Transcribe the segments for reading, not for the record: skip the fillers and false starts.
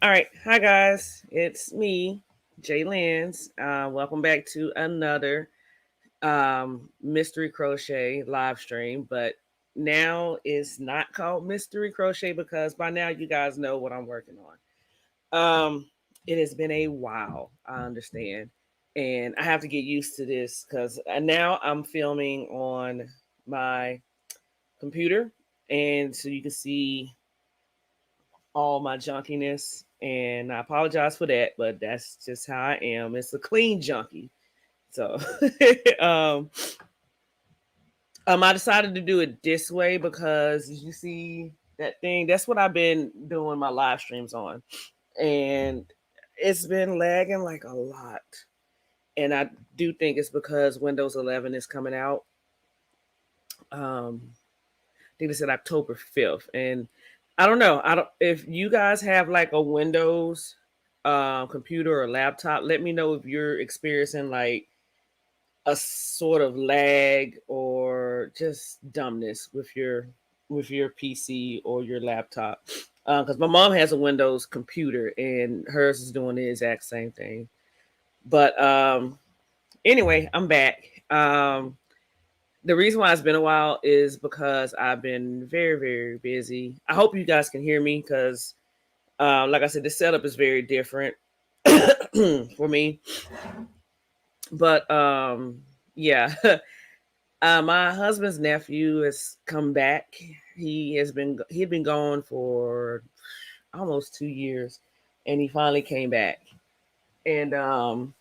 All right. Hi, guys. It's me, Jay Lens. Welcome back to another Mystery Crochet live stream. But now it's not called Mystery Crochet because by now you guys know what I'm working on. It has been a while, I understand. And I have to get used to this because now I'm filming on my computer. And so you can see all my junkiness, and I apologize for that, but that's just how I am. It's a clean junkie. So um, I decided to do it this way because you see that thing, that's what I've been doing my live streams on. And it's been lagging like a lot. And I do think it's because Windows 11 is coming out. I think they said October 5th. And I don't know. I don't if you guys have like a Windows computer or laptop, let me know if you're experiencing like a sort of lag or just dumbness with your PC or your laptop. Because my mom has a Windows computer and hers is doing the exact same thing. But anyway, I'm back. The reason why it's been a while is because I've been very, very busy. I hope you guys can hear me because, like I said, the setup is very different for me. But yeah, my husband's nephew has come back. He'd been gone for almost 2 years, and he finally came back. And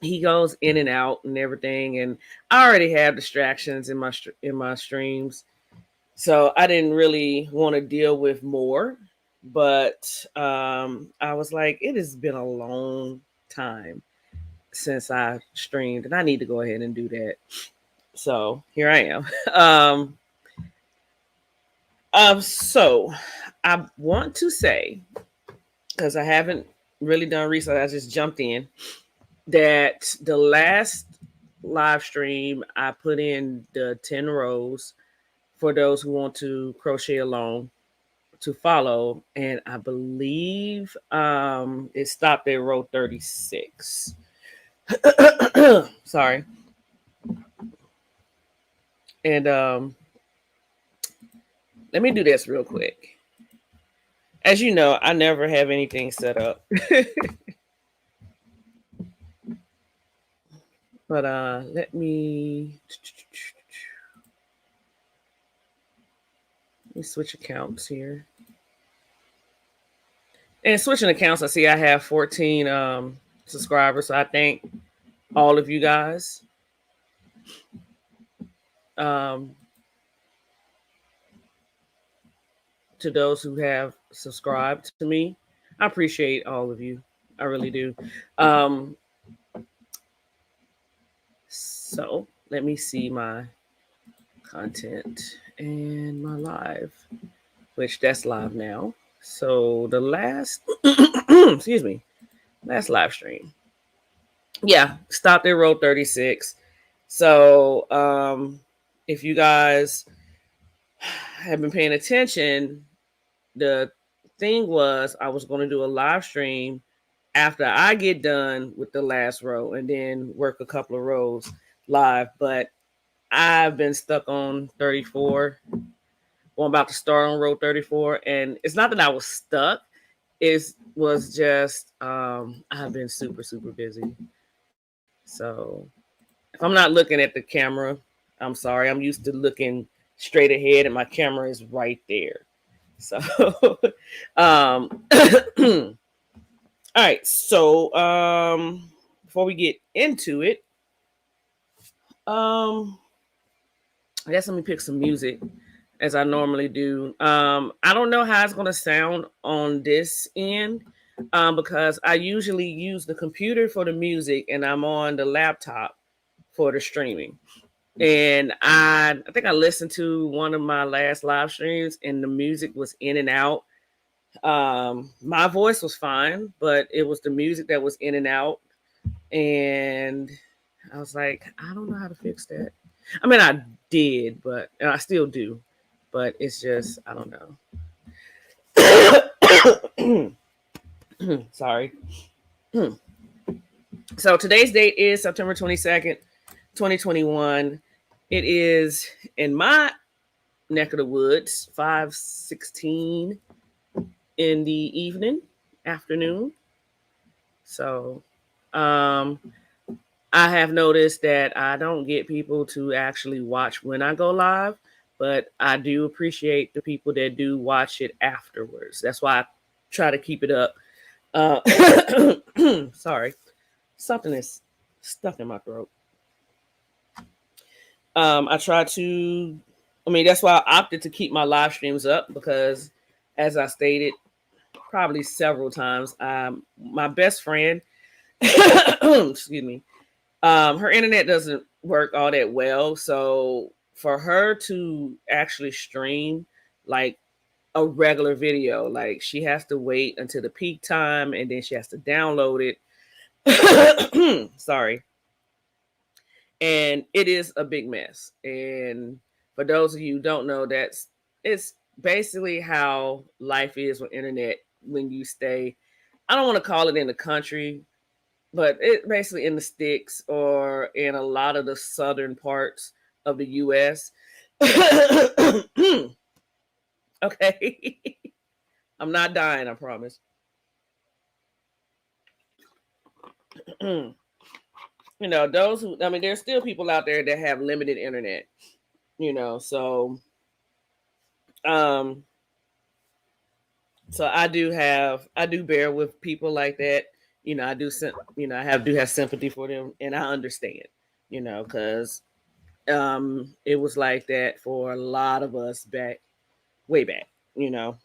he goes in and out and everything, and I already have distractions in my streams, so I didn't really want to deal with more. But I was like, it has been a long time since I streamed, and I need to go ahead and do that. So here I am. So I want to say, because I haven't really done research, I just jumped in, that the last live stream I put in the 10 rows for those who want to crochet along to follow, and I believe it stopped at row 36. Sorry. And let me do this real quick. As you know, I never have anything set up. But let me switch accounts here. And switching accounts, I see I have 14 subscribers. So I thank all of you guys. Um, to those who have subscribed to me, I appreciate all of you. I really do. Um, so let me see my content and my live, which that's live now. So the last, excuse me, last live stream, yeah, stopped at row 36. So if you guys have been paying attention, the thing was I was going to do a live stream after I get done with the last row and then work a couple of rows live. But I've been stuck on 34. Well, I'm about to start on row 34. And it's not that I was stuck. It was just I've been super, super busy. So if I'm not looking at the camera, I'm sorry. I'm used to looking straight ahead and my camera is right there. So all right. So before we get into it, I guess let me pick some music as I normally do. I don't know how it's gonna sound on this end. Because I usually use the computer for the music and I'm on the laptop for the streaming. And I think I listened to one of my last live streams and the music was in and out. My voice was fine, but it was the music that was in and out. And I was like, I don't know how to fix that. I mean, I did, but and I still do, but it's just I don't know. Sorry. So today's date is September 22nd, 2021. It is in my neck of the woods, 5:16 in the afternoon. So um I have noticed that I don't get people to actually watch when I go live, but I do appreciate the people that do watch it afterwards. That's why I try to keep it up. Sorry, something is stuck in my throat. I try to, I mean, that's why I opted to keep my live streams up because, as I stated probably several times, my best friend, excuse me, her internet doesn't work all that well. So for her to actually stream like a regular video, like she has to wait until the peak time and then she has to download it. Sorry. And it is a big mess. And for those of you who don't know, it's basically how life is with internet when you stay, I don't want to call it in the country, but it basically in the sticks or in a lot of the southern parts of the US. Okay. I'm not dying, I promise. Those who, I mean, there's still people out there that have limited internet, so um I do bear with people like that. I do do have sympathy for them and I understand, because it was like that for a lot of us back way back, you know.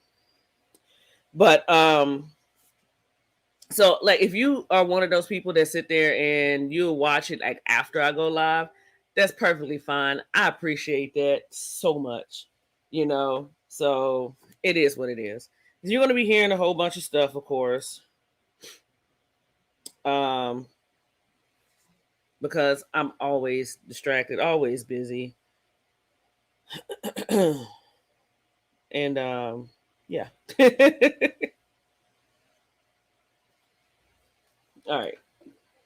But so like if you are one of those people that sit there and you'll watch it like after I go live, that's perfectly fine. I appreciate that so much, So it is what it is. You're gonna be hearing a whole bunch of stuff, of course. Um because I'm always distracted, always busy. And yeah. All right.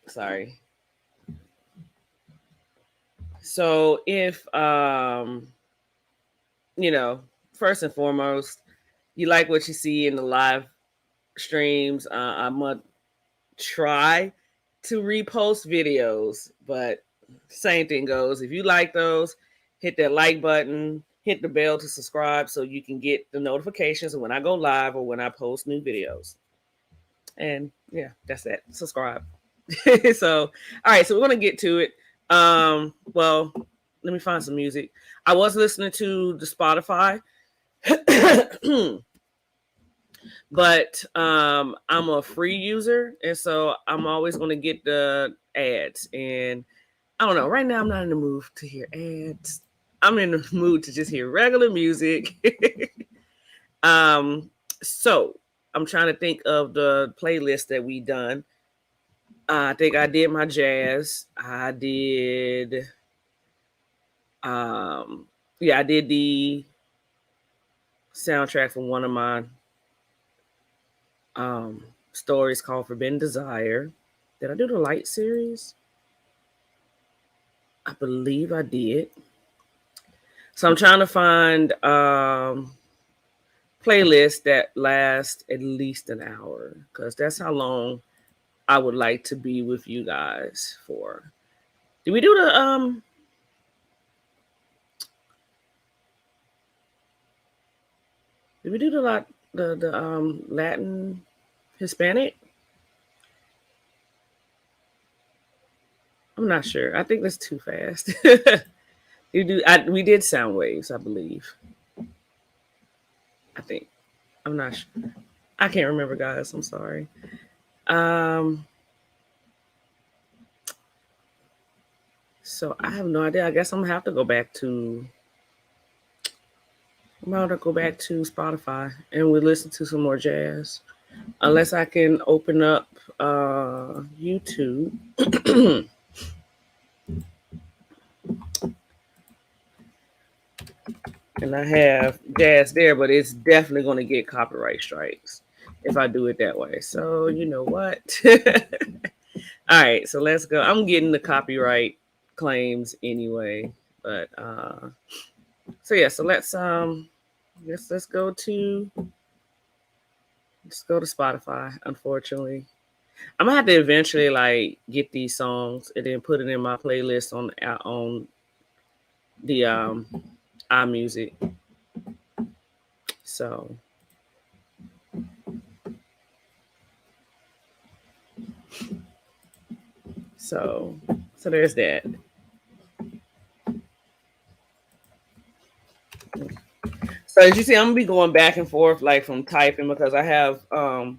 Sorry. So if you know, first and foremost, you like what you see in the live streams, I'm gonna try to repost videos, but same thing goes. If you like those, hit that like button, hit the bell to subscribe so you can get the notifications when I go live or when I post new videos. And yeah, that's it. Subscribe. So, all right, so we're gonna get to it. Well, let me find some music. I was listening to the Spotify, but I'm a free user, and so I'm always gonna get the ads. And I don't know. Right now, I'm not in the mood to hear ads. I'm in the mood to just hear regular music. um, so I'm trying to think of the playlist that we done. I think I did my jazz. I did yeah, I did the soundtrack from one of my stories called Forbidden Desire. Did I do the light series? I believe I did. So I'm trying to find playlists that last at least an hour because that's how long I would like to be with you guys for. Did we do the Did we do the Latin Hispanic? I'm not sure. I think that's too fast. We did sound waves, I believe. I think. I'm not sure. I can't remember, guys. I'm sorry. Um so I have no idea. I guess I'm gonna have to go back to Spotify and we listen to some more jazz. Unless I can open up YouTube. And I have jazz there, but it's definitely going to get copyright strikes. if I do it that way. So you know what? All right, so let's go. I'm getting the copyright claims anyway, but so yeah, so let's go to Spotify. Unfortunately, I'm gonna have to eventually like get these songs and then put it in my playlist on the iMusic. So so so there's that. So as you see, I'm gonna be going back and forth like from typing because I have a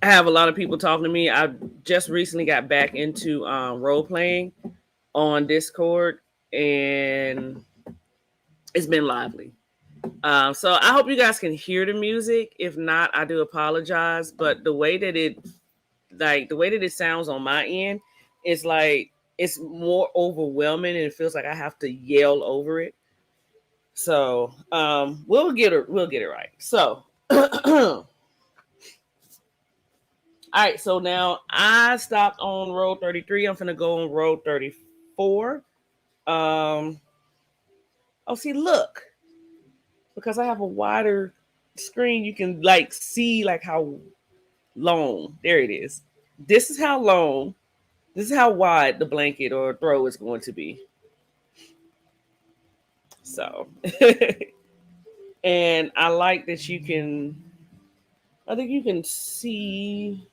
lot of people talking to me. I just recently got back into role playing on Discord, and it's been lively. So I hope you guys can hear the music. If not, I do apologize. But the way that it sounds on my end, is like it's more overwhelming, and it feels like I have to yell over it. So we'll get it right. So all right, so now I stopped on row 33. I'm gonna go on row 34. Um oh, see, look, because I have a wider screen, you can like see like how long. There it is. This is how long. This is how wide the blanket or throw is going to be. So, and I like that you can. I think you can see.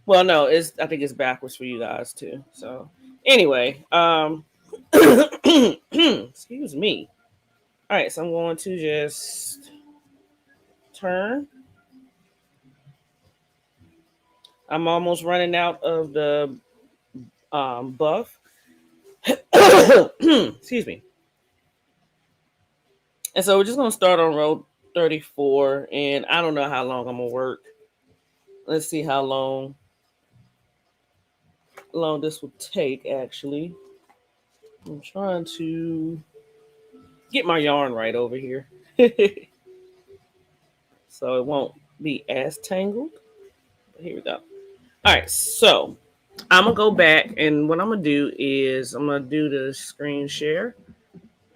Well, no, it's. I think it's backwards for you guys too. So, anyway, excuse me. All right, so I'm going to just turn. I'm almost running out of the buff. Excuse me. And so we're just gonna start on row 34, and I don't know how long I'm gonna work. Let's see how long this will take. Actually, I'm trying to get my yarn right over here, so it won't be as tangled. Here we go. All right, so I'm gonna go back, and what I'm gonna do is I'm gonna do the screen share,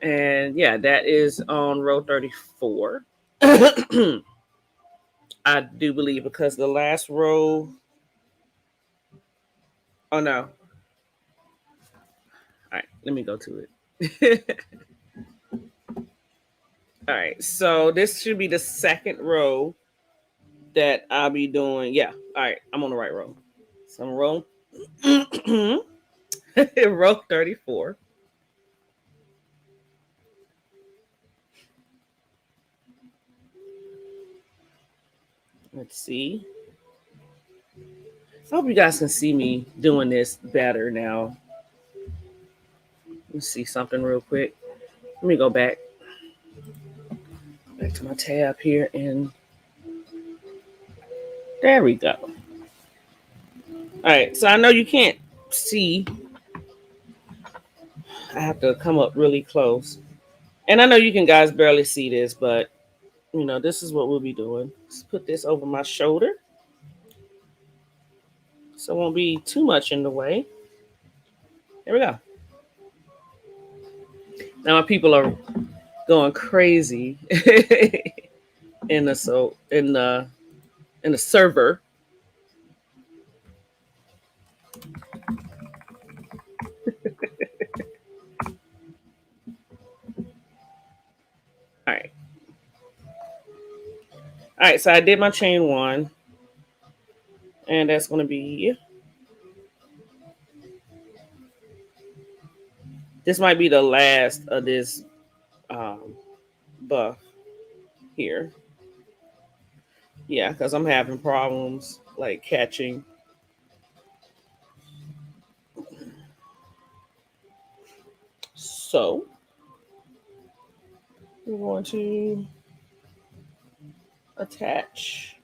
and yeah, that is on row 34. I do believe because the last row. Oh no! All right, let me go to it. All right, so this should be the second row that I'll be doing. Yeah, all right, I'm on the right row. So I'm row row 34. Let's see. I hope you guys can see me doing this better now. Let's see something real quick. Let me go back to my tab here, and there we go. All right, so I know you can't see. I have to come up really close, and I know you can guys barely see this, but this is what we'll be doing. Let's put this over my shoulder so it won't be too much in the way. There we go. Now my people are going crazy in the server. All right. All right, so I did my chain one, and that's going to be, this might be the last of this um, buff here. Yeah, because I'm having problems like catching. So we're going to attach.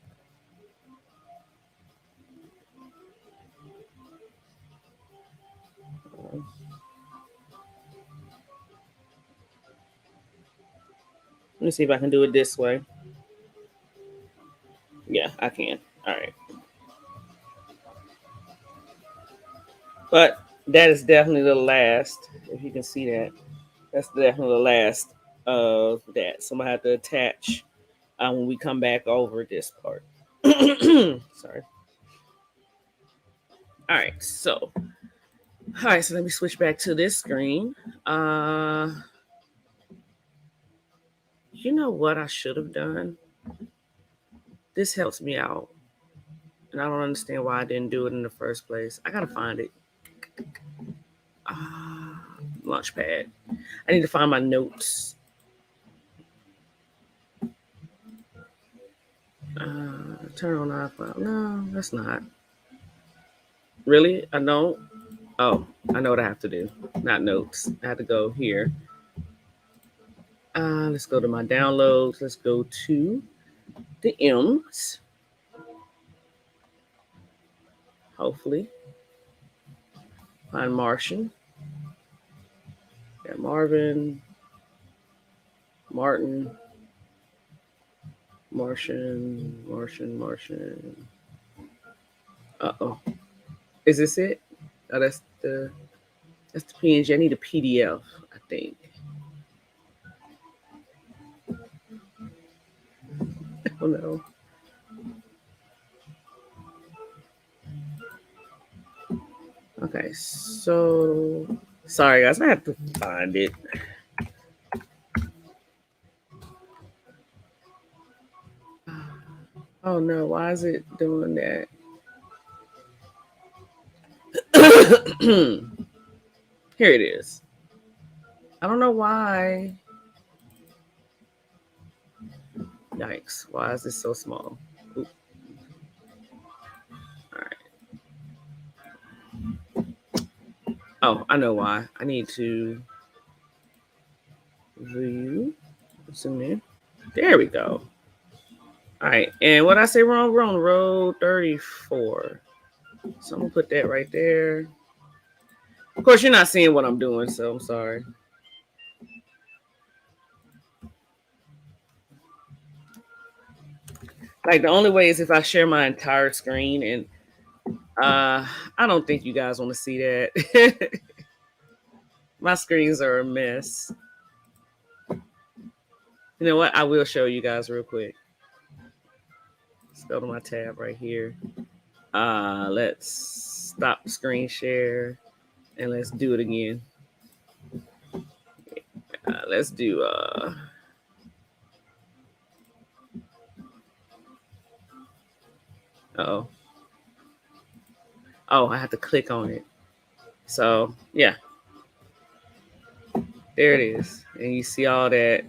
Let me see if I can do it this way. Yeah, I can. All right. But that is definitely the last. If you can see that, that's definitely the last of that. So I'm gonna have to attach when we come back over this part. Sorry. All right. So let me switch back to this screen. Uh, you know what I should have done? This helps me out, and I don't understand why I didn't do it in the first place. I gotta find it. Uh, Launchpad. I need to find my notes. Turn on iCloud. No, that's not. Really? I don't. Oh, I know what I have to do. Not notes. I have to go here. Let's go to my downloads. Let's go to the M's. Hopefully, find Martian. Got Marvin, Martin, Martian. Uh oh. Is this it? Oh, that's the PNG. I need a PDF. I think. Oh no. Okay, so sorry guys, I have to find it. Oh no, why is it doing that? Here it is. I don't know why. Yikes! Why is this so small? Oop. All right. Oh, I know why. I need to view. Zoom in. There we go. All right. And what I say wrong? We're on row 34. So I'm gonna put that right there. Of course, you're not seeing what I'm doing, so I'm sorry. Like the only way is if I share my entire screen, and I don't think you guys want to see that. My screens are a mess. You know what? I will show you guys real quick. Let's go to my tab right here. Let's stop the screen share and let's do it again. Let's do oh. Oh, I have to click on it. So yeah, there it is. And you see all that.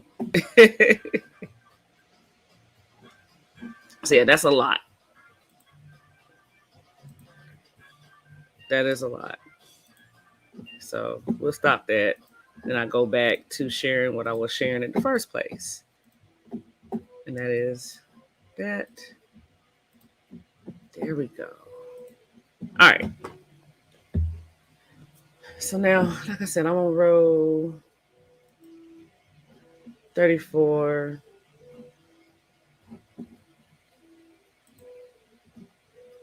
So yeah, that's a lot. That is a lot. So we'll stop that. Then I go back to sharing what I was sharing in the first place. And that is that. There we go. All right. So now, like I said, I'm on row 34.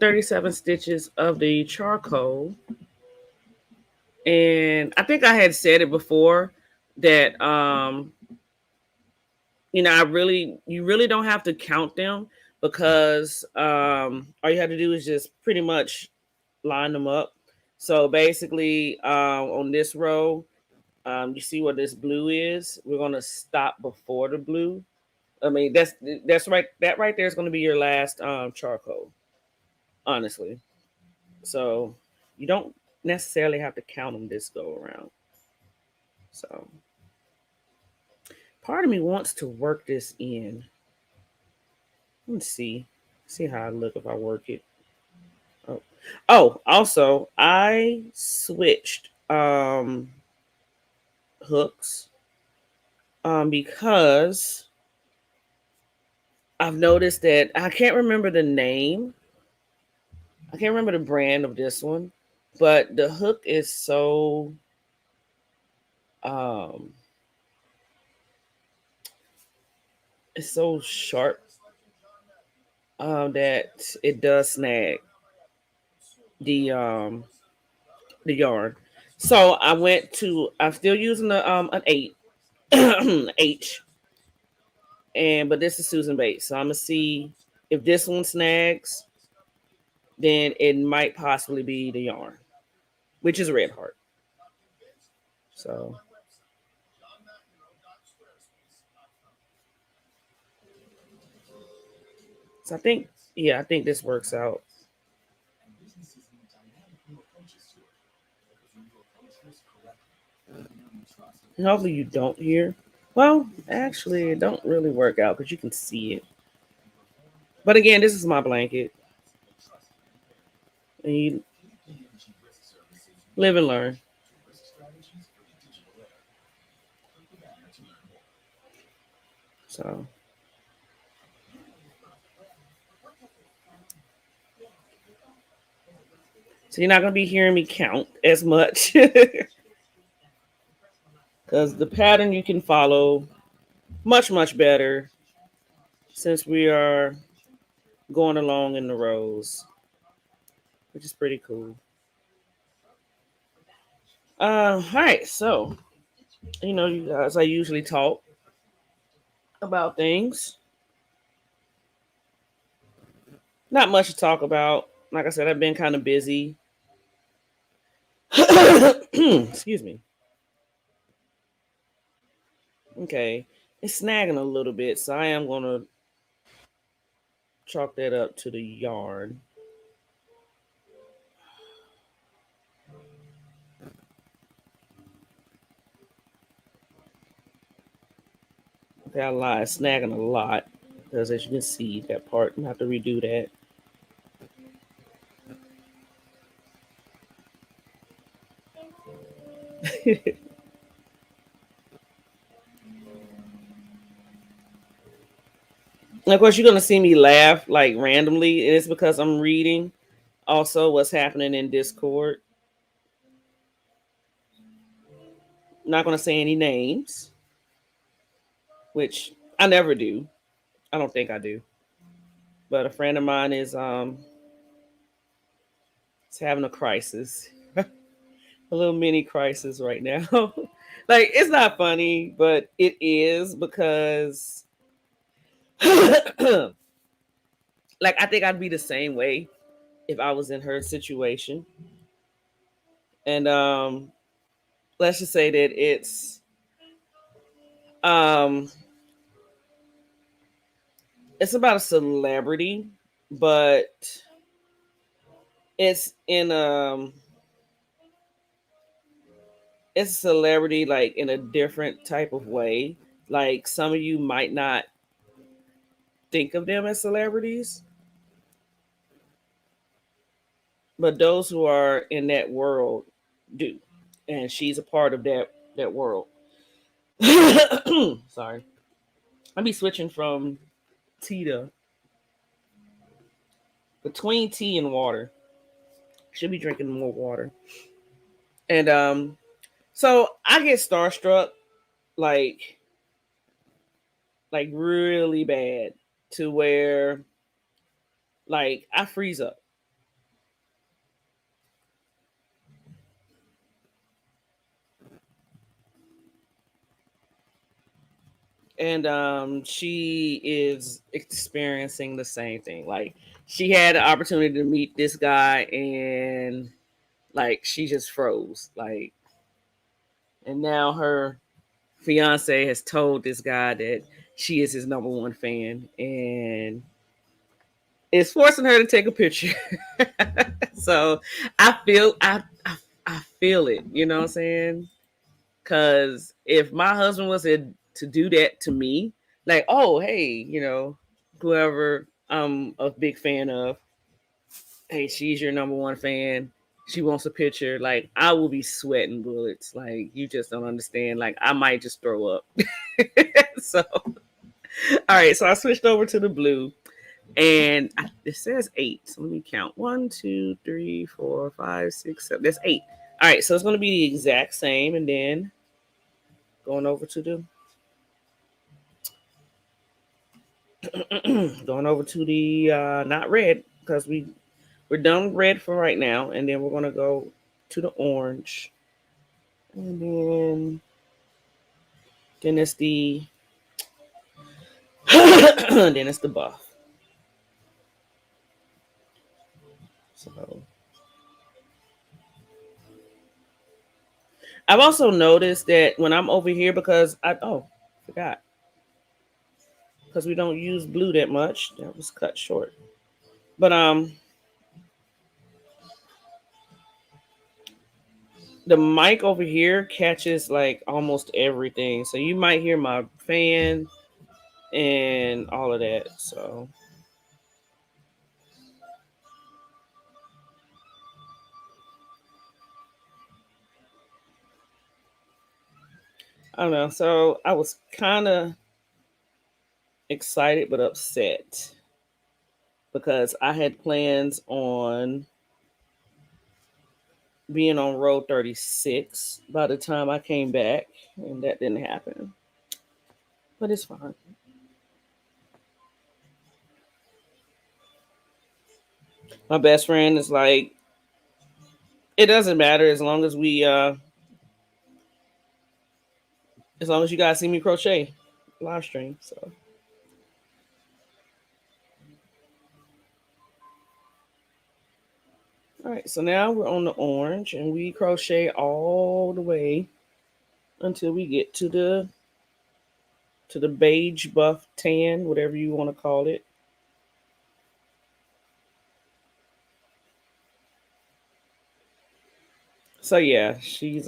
37 stitches of the charcoal. And I think I had said it before that you really don't have to count them because all you have to do is just pretty much line them up. So basically, on this row, you see what this blue is. We're gonna stop before the blue. I mean, that's right. That right there is gonna be your last charcoal. Honestly, so you don't necessarily have to count them this go around. So part of me wants to work this in. Let's see how I look if I work it. Oh, also I switched hooks because I've noticed that I can't remember the name. I can't remember the brand of this one, but the hook is so um it's so sharp. that it does snag the the yarn. So I went to. I'm still using the an 8 H, and but this is Susan Bates. So I'm gonna see if this one snags. Then it might possibly be the yarn, which is Red Heart. So, so I think, yeah, I think this works out. And hopefully you don't hear. Well, actually, it don't really work out because you can see it. But again, this is my blanket, and you live and learn. So, so you're not gonna be hearing me count as much because the pattern you can follow much better since we are going along in the rows, which is pretty cool. All right, so you guys, I usually talk about things. Not much to talk about. Like I said, I've been kind of busy. Excuse me. Okay, it's snagging a little bit, so I am gonna chalk that up to the yarn. Okay, I lied. It's snagging a lot because, as you can see, that part I have to redo that. And of course, you're gonna see me laugh like randomly, and it's because I'm reading also what's happening in Discord. I'm not gonna say any names, which I never do. I don't think I do. But a friend of mine is having a crisis, a little mini crisis right now. Like it's not funny, but it is because like I think I'd be the same way if I was in her situation. And let's just say that um it's about a celebrity, but it's in it's a celebrity like in a different type of way. Like some of you might not think of them as celebrities, but those who are in that world do. And she's a part of that world. Sorry. I'll be switching from tea to between tea and water. Should be drinking more water. And so I get starstruck like really bad to where like I freeze up. And she is experiencing the same thing. Like she had the opportunity to meet this guy and like she just froze. Like and now her fiance has told this guy that she is his number one fan and it's forcing her to take a picture. So I feel it, you know what I'm saying? Cause if my husband was to do that to me, like, oh hey, whoever I'm a big fan of, hey, she's your number one fan. She wants a picture. Like, I will be sweating bullets. Like, you just don't understand. Like, I might just throw up. So, all right. So I switched over to the blue, and it says 8. So let me count: 1, 2, 3, 4, 5, 6, 7. That's 8. All right. So it's going to be the exact same, and then going over to the Going over to the not red because we're done with red for right now, and then we're gonna go to the orange, and then it's the then it's the buff. So I've also noticed that when I'm over here because I forgot because we don't use blue that much. That was cut short, but the mic over here catches like almost everything, so you might hear my fan and all of that. So I don't know. So I was kind of excited but upset because I had plans on being on road 36 by the time I came back, and that didn't happen. But it's fine. My best friend is like, it doesn't matter as long as you guys see me crochet live stream. So all right, so now we're on the orange and we crochet all the way until we get to the beige buff tan, whatever you want to call it. So yeah, she's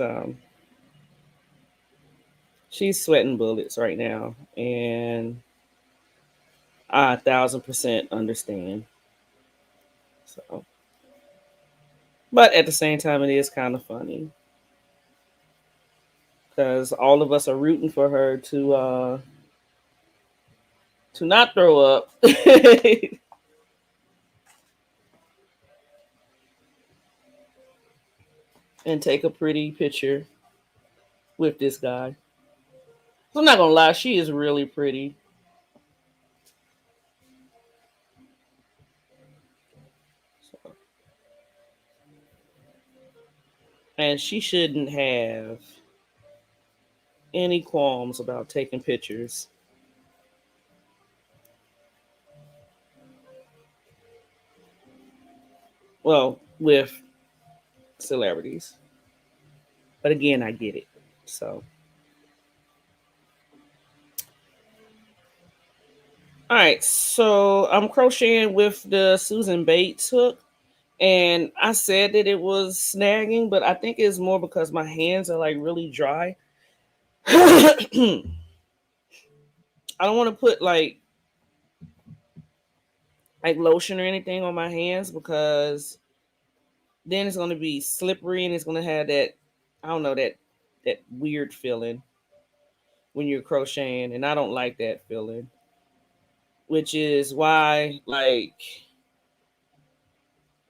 sweating bullets right now, and I 1,000% understand. So, but at the same time, it is kind of funny because all of us are rooting for her to not throw up and take a pretty picture with this guy. So I'm not gonna lie, she is really pretty. So, and she shouldn't have any qualms about taking pictures. Well, with celebrities. But again, I get it. So, all right. So I'm crocheting with the Susan Bates hook. And I said that it was snagging, but I think it's more because my hands are like really dry. I don't want to put like lotion or anything on my hands because then it's gonna be slippery and it's gonna have that I don't know that weird feeling when you're crocheting, and I don't like that feeling. Which is why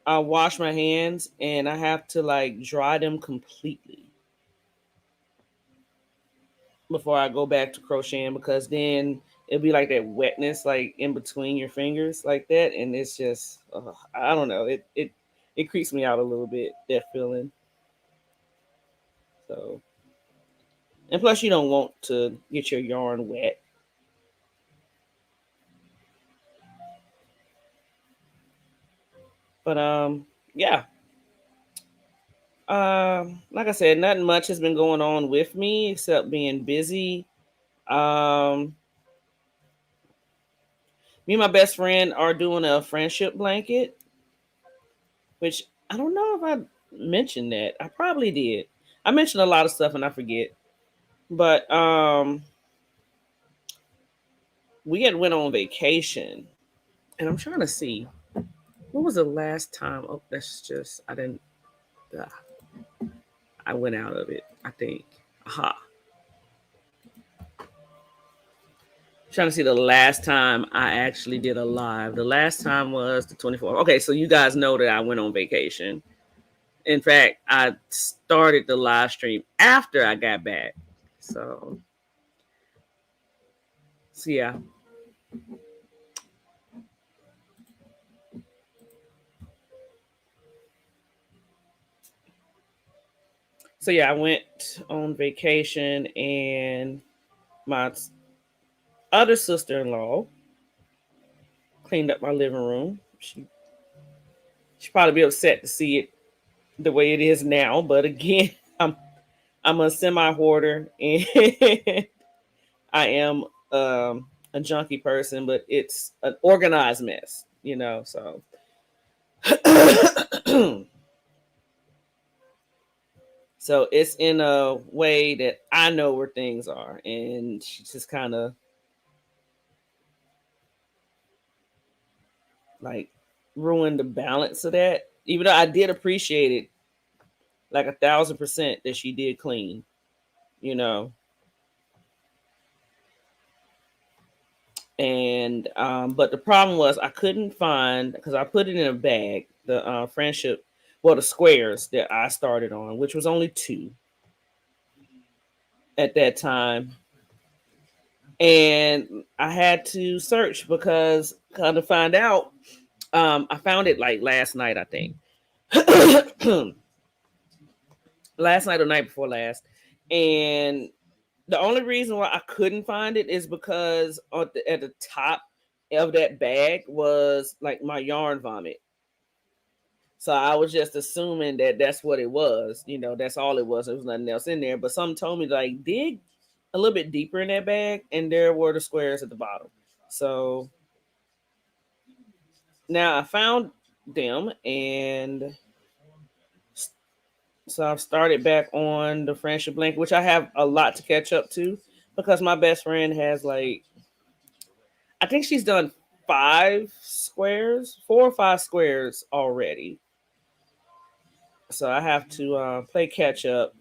I wash my hands and I have to like dry them completely before I go back to crocheting because then it'll be like that wetness like in between your fingers like that, and it's just I don't know, it creeps me out a little bit, that feeling. So, and plus you don't want to get your yarn wet. But yeah. Like I said, nothing much has been going on with me except being busy. Um Me and my best friend are doing a friendship blanket, which I don't know if I mentioned that. I probably did. I mentioned a lot of stuff and I forget. But we had went on vacation, and I'm trying to see what was the last time. Oh, that's just uh, I went out of it. I think. Aha. Trying to see the last time I actually did a live. The last time was the 24th. Okay, so you guys know that I went on vacation. In fact, I started the live stream after I got back. So yeah. So yeah, I went on vacation, and my other sister-in-law cleaned up my living room. She'd probably be upset to see it the way it is now, but again, I'm a semi hoarder, and I am a junky person, but it's an organized mess, you know. So, so it's in a way that I know where things are, and she just kind of like ruined the balance of that. Even though I did appreciate it, like 1,000% that she did clean, you know. And but the problem was I couldn't find, because I put it in a bag, the friendship, well, the squares that I started on, which was only two at that time. And I had to search because kind of find out. I found it like last night, I think. Last night or night before last. And the only reason why I couldn't find it is because at the top of that bag was like my yarn vomit. So I was just assuming that that's what it was. You know, that's all it was. There was nothing else in there. But some told me like dig a little bit deeper in that bag, and there were the squares at the bottom. So now I found them, and so I've started back on the friendship blanket, which I have a lot to catch up to because my best friend has like, I think she's done 5 squares, 4 or 5 squares already. So I have to play catch up.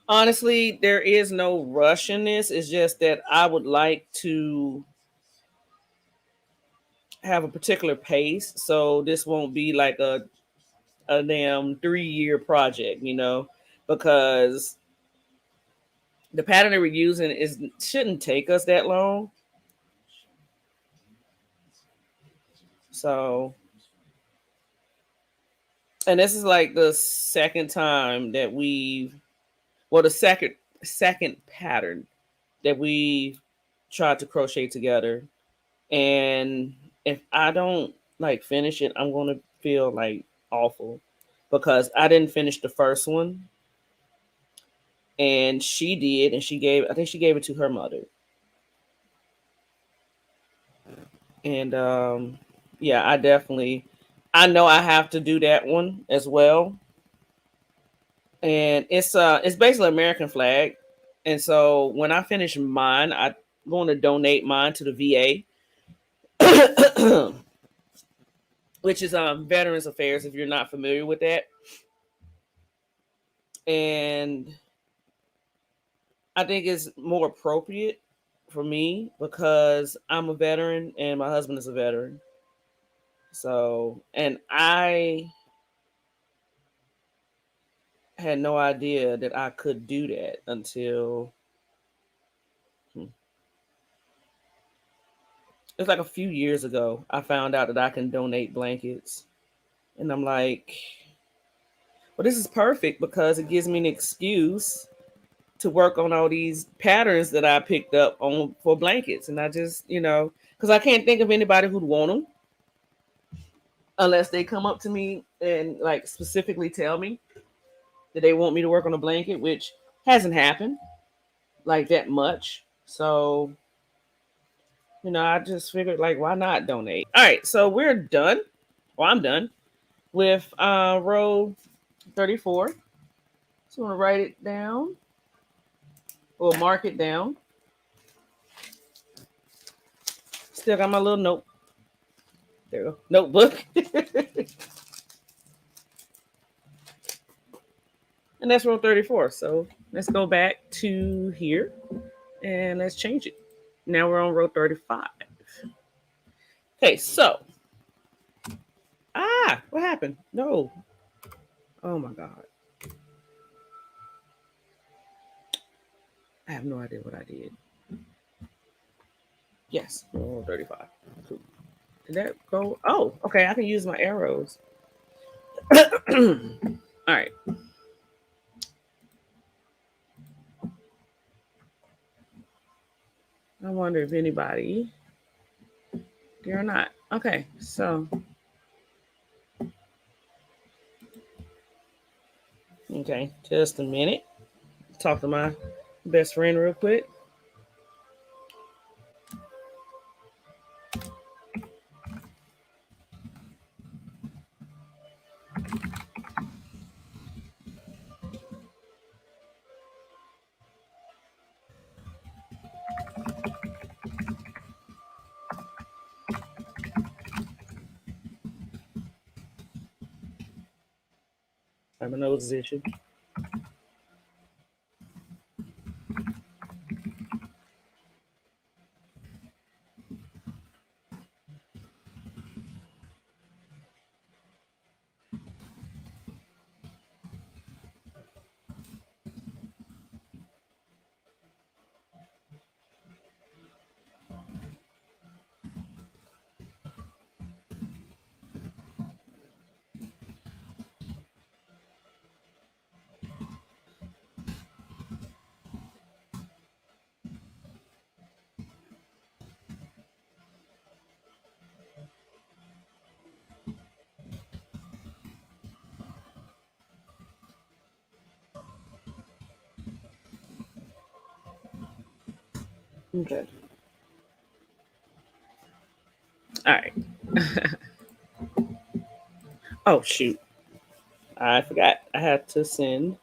Honestly, there is no rush in this. It's just that I would like to have a particular pace, so this won't be like a damn 3 year project, you know, because the pattern that we're using is shouldn't take us that long. So, and this is like the second time that well, the second pattern that we tried to crochet together. And if I don't like finish it, I'm gonna feel like awful because I didn't finish the first one, and she did, and I think she gave it to her mother. And yeah, I know I have to do that one as well. And it's basically American flag. And so when I finish mine, I'm going to donate mine to the VA, which is Veterans Affairs, if you're not familiar with that. And I think it's more appropriate for me because I'm a veteran and my husband is a veteran. So, and I had no idea that I could do that until hmm, it's like a few years ago. I found out that I can donate blankets. And I'm like, well, this is perfect because it gives me an excuse to work on all these patterns that I picked up on for blankets. And I just, because I can't think of anybody who'd want them unless they come up to me and like specifically tell me that they want me to work on a blanket, which hasn't happened like that much. So, I just figured like, why not donate? All right, so we're done. Well, I'm done with row 34. So I'm gonna write it down or mark it down. Still got my little there you go, notebook. And that's row 34. So let's go back to here and let's change it. Now we're on row 35. Okay, so what happened? No. Oh my god. I have no idea what I did. Yes, row 35. Cool. Did that go? Oh, okay. I can use my arrows. All right. I wonder if anybody there or not. Okay, so okay, just a minute. Talk to my best friend real quick. My nose is itching. Okay. All right. Oh shoot. I forgot. I had to send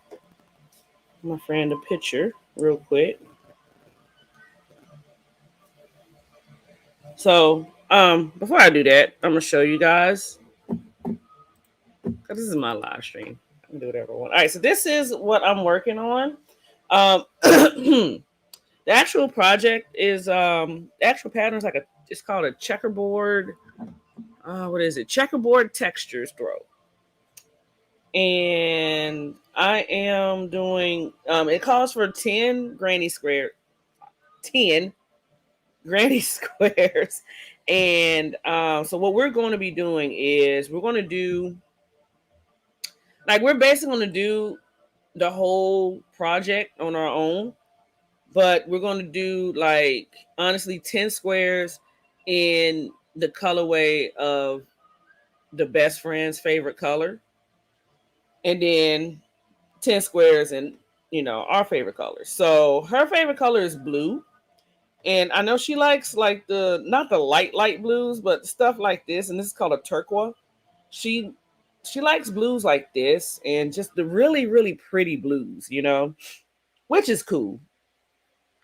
my friend a picture real quick. So, before I do that, I'm gonna show you guys. 'Cause this is my live stream. I can do whatever I want. All right, so this is what I'm working on. The actual project is the actual pattern is like a it's called a checkerboard. What is it? Checkerboard textures throw. And I am doing it calls for 10 granny squares. And so what we're going to be doing is we're going to do like we're basically going to do the whole project on our own, but we're going to do like honestly 10 squares in the colorway of the best friend's favorite color, and then 10 squares in our favorite color. So her favorite color is blue, and I know she likes like the not the light blues, but stuff like this, and this is called a turquoise. She she likes blues like this and just the really pretty blues, which is cool.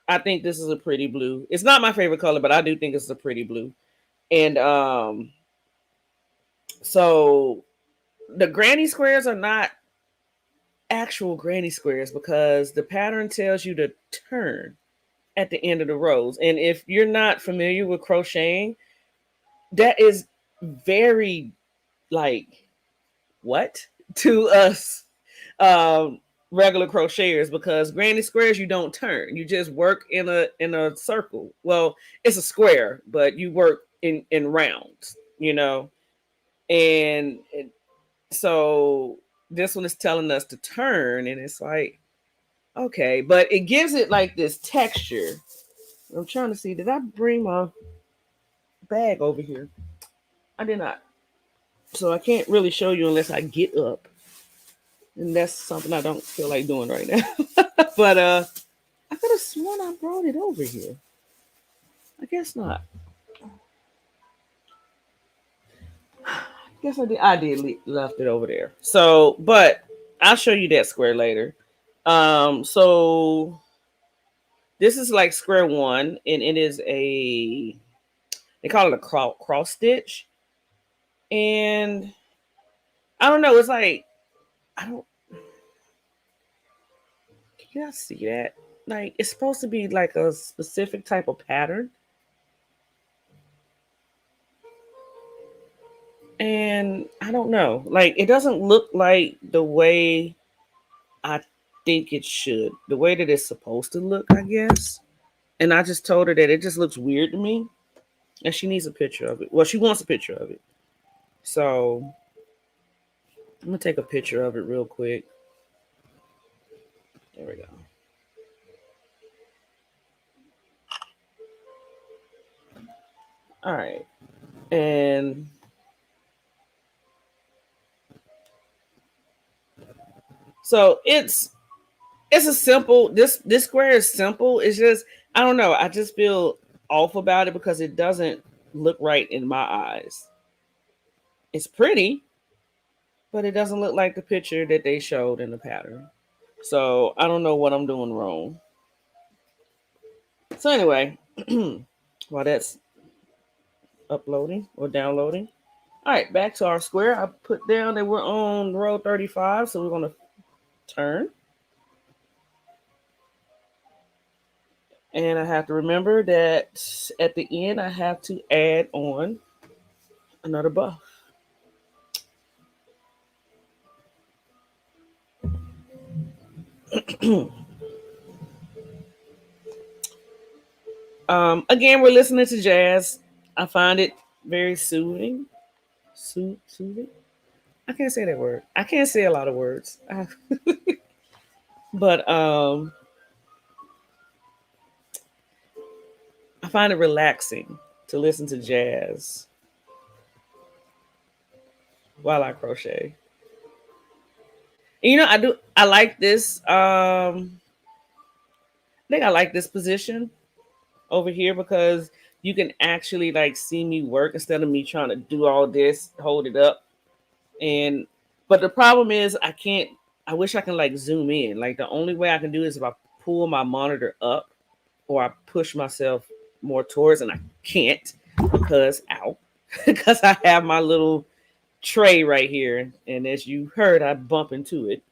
I think this is a pretty blue. It's not my favorite color, but I do think it's a pretty blue. And so the granny squares are not actual granny squares because the pattern tells you to turn at the end of the rows. And if you're not familiar with crocheting, that is very like what to us um regular crocheters, because granny squares you don't turn, you just work in a circle. Well, it's a square but you work in rounds, and so this one is telling us to turn, and it's like okay, but it gives it like this texture. I'm trying to see, did I bring my bag over here? I did not, so I can't really show you unless I get up, and that's something I don't feel like doing right now. But I could have sworn I brought it over here. I guess not. I guess I did. Left it over there. So, but I'll show you that square later. So this is like square one, and it is they call it a cross stitch, and I don't know. It's like I don't. Can you see that? Like it's supposed to be like a specific type of pattern, and I don't know. Like it doesn't look like the way I think it should, the way that it's supposed to look, I guess. And I just told her that it just looks weird to me, and she needs a picture of it. Well, she wants a picture of it, so I'm gonna take a picture of it real quick. There we go. All right. And so it's a simple this square is simple. It's just I don't know. I just feel off about it because it doesn't look right in my eyes. It's pretty, but it doesn't look like the picture that they showed in the pattern. So I don't know what I'm doing wrong. So anyway, while that's uploading or downloading. All right, back to our square. I put down that we're on row 35, so we're gonna turn. And I have to remember that at the end I have to add on another buff. Again, we're listening to jazz. I find it very soothing. Soothing? I can't say that word. I can't say a lot of words. But I find it relaxing to listen to jazz while I crochet. And, I like this. I think I like this position over here because you can actually like see me work instead of me trying to do all this, hold it up. And but the problem is I can't I wish I can like zoom in. Like the only way I can do is if I pull my monitor up or I push myself more towards and I can't because ow. Because I have my little tray right here. And as you heard, I bump into it.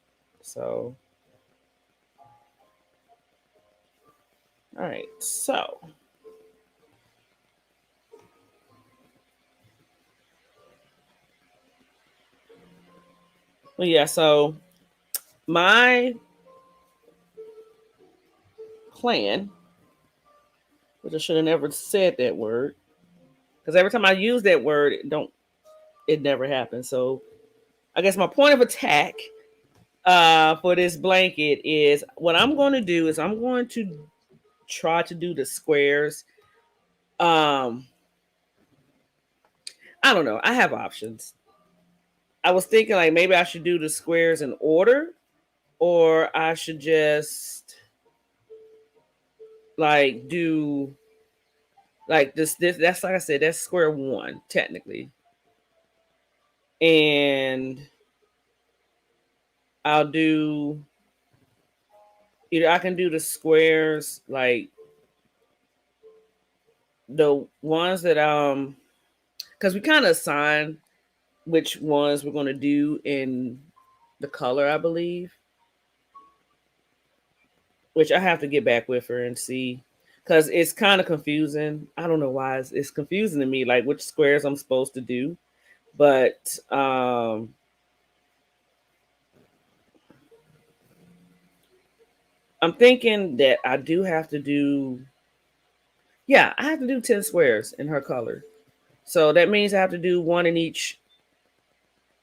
So all right. So well, yeah, so my plan, which I should have never said that word, because every time I use that word, it never happens. So I guess my point of attack for this blanket is what I'm going to do is I'm going to try to do the squares. Um, I don't know. I have options. I was thinking like maybe I should do the squares in order, or I should just like do like this. That's like I said, that's square one technically, and I'll do either I can do the squares like the ones that because we kind of assign which ones we're going to do in the color, I believe, which I have to get back with her and see because it's kind of confusing. I don't know why it's confusing to me, like which squares I'm supposed to do, but I'm thinking that I do have to do, yeah, I have to do 10 squares in her color. So that means I have to do one in each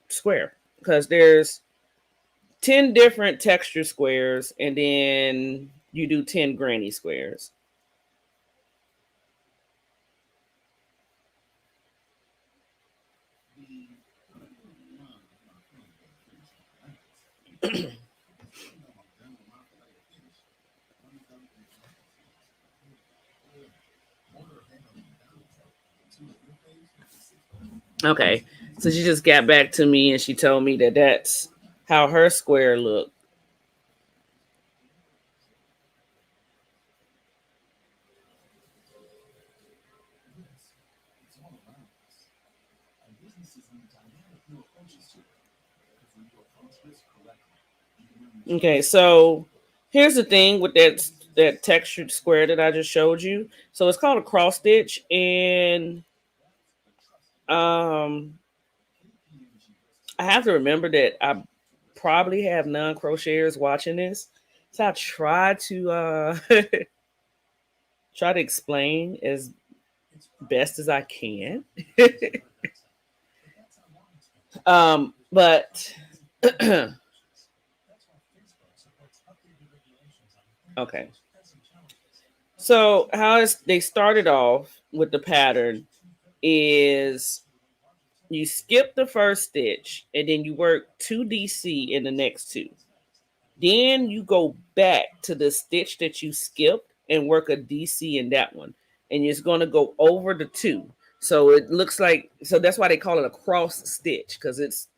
square because there's 10 different texture squares and then you do 10 granny squares. Okay. So she just got back to me and she told me that that's how her square looked. Okay, so here's the thing with that textured square that I just showed you. So it's called a cross stitch, and um, I have to remember that I probably have non crocheters watching this, so I try to try to explain as best as I can. But okay. So how is they started off with the pattern? is you skip the first stitch and then you work 2 DC in the next two. Then you go back to the stitch that you skipped and work a DC in that one. And it's going to go over the two. So it looks like, so that's why they call it a cross stitch, because it's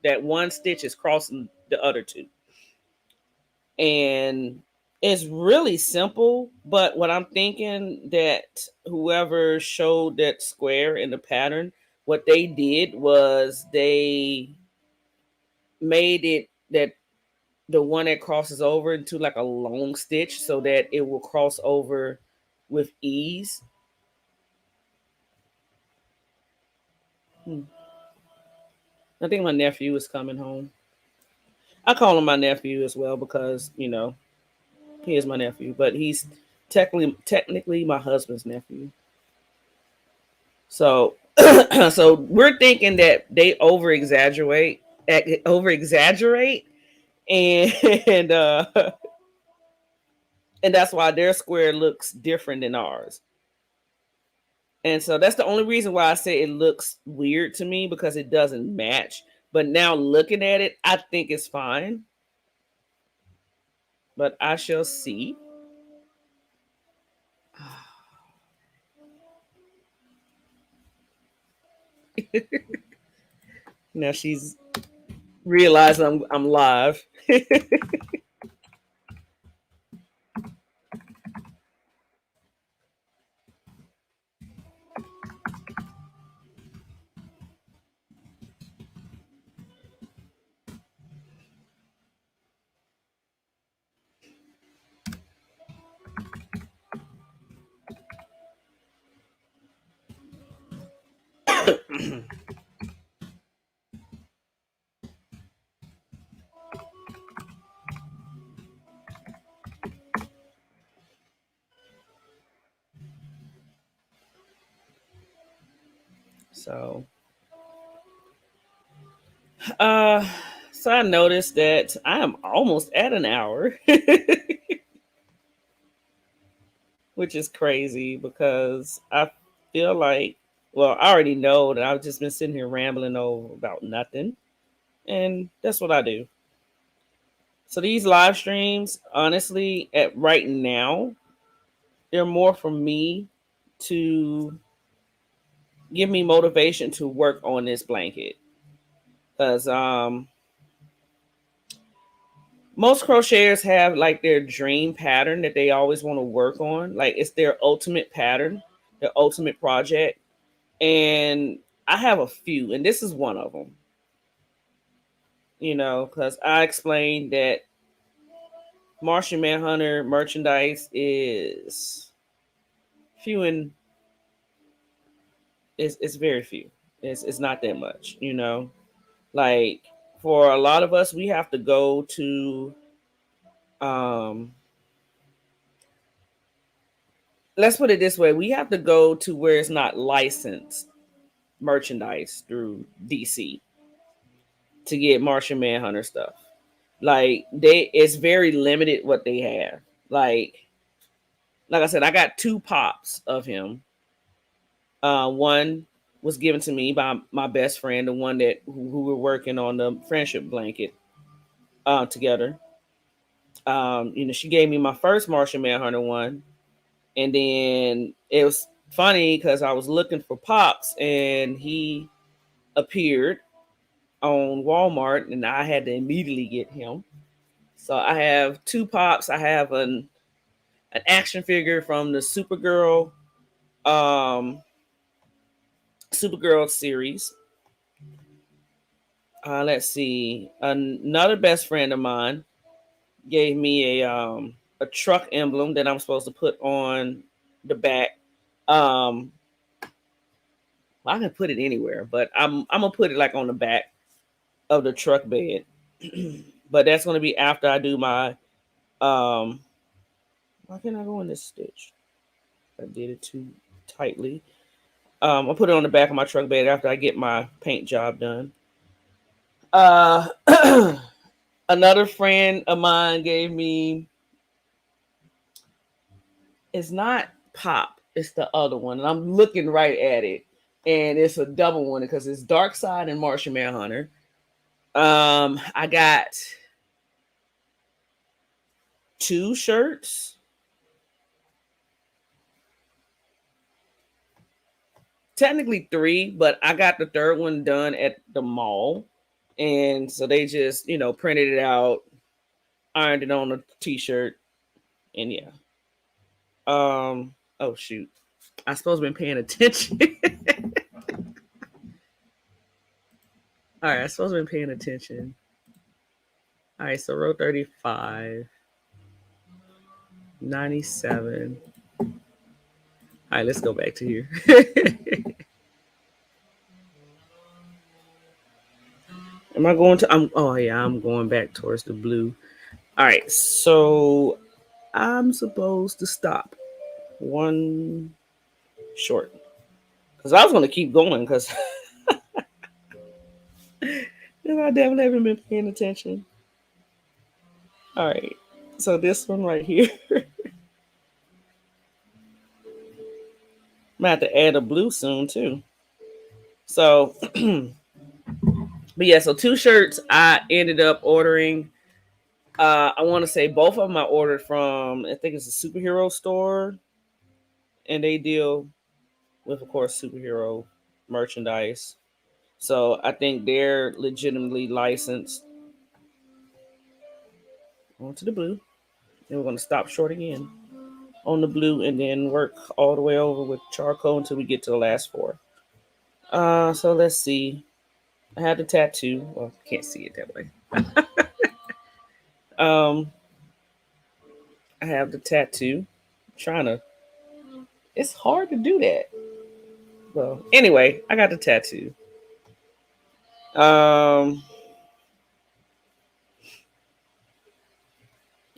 that one stitch is crossing the other two. And it's really simple, but what I'm thinking that whoever showed that square in the pattern, what they did was they made it that the one that crosses over into like a long stitch so that it will cross over with ease. Hmm. I think my nephew is coming home. I call him my nephew as well because he is my nephew, but he's technically my husband's nephew. So so we're thinking that they over exaggerate, and and that's why their square looks different than ours. And so that's the only reason why I say it looks weird to me, because it doesn't match. But now looking at it, I think it's fine. But I shall see. Now she's realized I'm live. So uh so I noticed that I am almost at an hour, which is crazy because I feel like, well, I already know that I've just been sitting here rambling over about nothing. And that's what I do. So these live streams, honestly, at right now, they're more for me to give me motivation to work on this blanket. Because most crocheters have like their dream pattern that they always want to work on. Like it's their ultimate pattern, their ultimate project. And I have a few, and this is one of them. Because I explained that Martian Manhunter merchandise is few and it's very few. It's not that much. Like for a lot of us, we have to go to um let's put it this way, we have to go to where it's not licensed merchandise through DC to get Martian Manhunter stuff. Like it's very limited what they have. Like I said, I got two pops of him. One was given to me by my best friend, the one that who were working on the friendship blanket together. She gave me my first Martian Manhunter one, and then it was funny because I was looking for pops, and he appeared on Walmart, and I had to immediately get him. So I have two pops. I have an action figure from the um, Supergirl series. Let's see. Another best friend of mine gave me a truck emblem that I'm supposed to put on the back. Um, I can put it anywhere, but I'm gonna put it like on the back of the truck bed. But that's gonna be after I do my um. Why can't I go in this stitch? I did it too tightly. I'll put it on the back of my truck bed after I get my paint job done. Uh, another friend of mine gave me. It's not pop. It's the other one, and I'm looking right at it. and it's a double one because it's Dark Side and Martian Manhunter. I got two shirts, technically three, but I got the third one done at the mall, and so they just printed it out, ironed it on a t-shirt, and yeah. Oh shoot, I suppose I've been paying attention. All right, I suppose I've been paying attention. All right, so row 35, 97. All right, let's go back to here. Am I going to? Oh yeah, I'm going back towards the blue. All right, so I'm supposed to stop one short because I was going to keep going because I definitely haven't been paying attention. All right, so this one right here, I'm gonna have to add a blue soon too. So, but yeah, so two shirts I ended up ordering. I want to say both of them I ordered from, I think it's a superhero store, and they deal with, of course, superhero merchandise. So I think they're legitimately licensed. On to the blue. And we're going to stop short again on the blue and then work all the way over with charcoal until we get to the last four. So let's see. I had the tattoo. Well, can't see it that way. um, I have the tattoo. I'm trying to. It's hard to do that. Well, anyway, I got the tattoo. Um,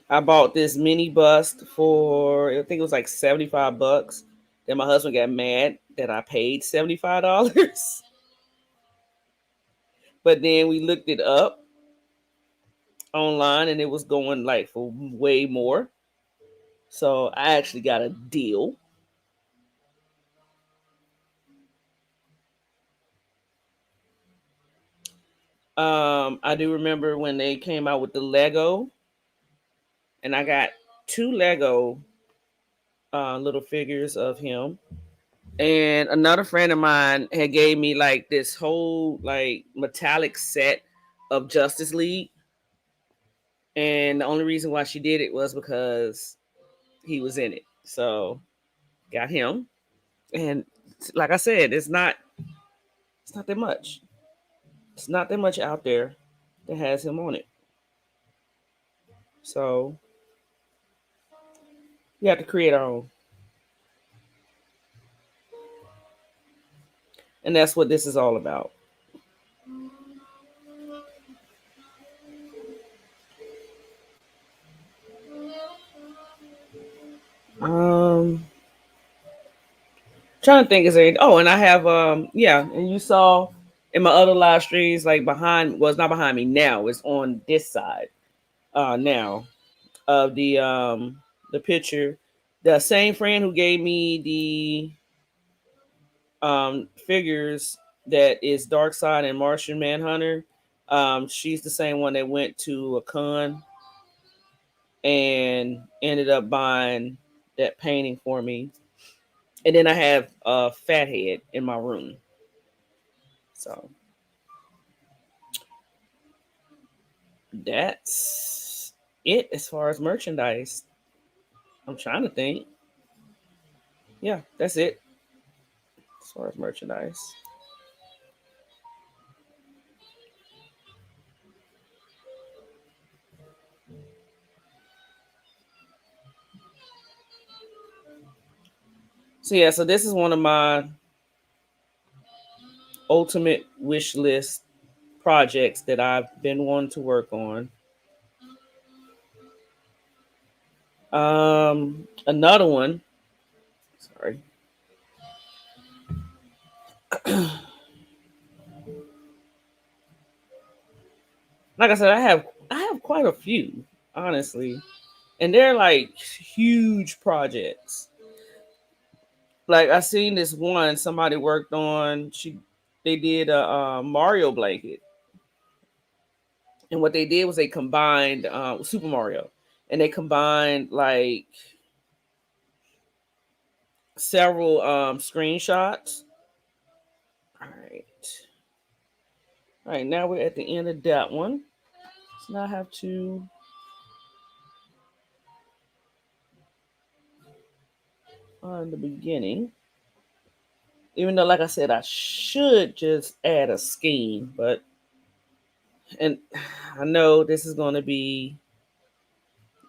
I bought this mini bust for, I think it was like $75. Then my husband got mad that I paid $75. But then we looked it up online and it was going like for way more. So I actually got a deal. I do remember when they came out with the Lego, and I got two Lego little figures of him. And another friend of mine had gave me like this whole like metallic set of Justice League. And the only reason why she did it was because he was in it. So got him. And like I said, it's not that much. It's not that much out there that has him on it. So we have to create our own. And that's what this is all about. Um Trying to think is there, oh, and I have yeah, and you saw in my other live streams like behind, well, it's not behind me now, it's on this side now of the picture. The same friend who gave me the figures that is Dark Side and Martian Manhunter, she's the same one that went to a con and ended up buying that painting for me. And then I have a Fathead in my room. So that's it as far as merchandise. I'm trying to think. Yeah, that's it as far as merchandise. So yeah, so this is one of my ultimate wish list projects that I've been wanting to work on. Another one. Sorry. Like I said, I have quite a few, honestly, and they're like huge projects. Like I seen this one somebody worked on. They did a Mario blanket, and what they did was they combined Super Mario, and they combined like several screenshots. All right, all right. Now we're at the end of that one. So now I have to find the beginning. Even though, like I said, I should just add a scheme, but and I know this is going to be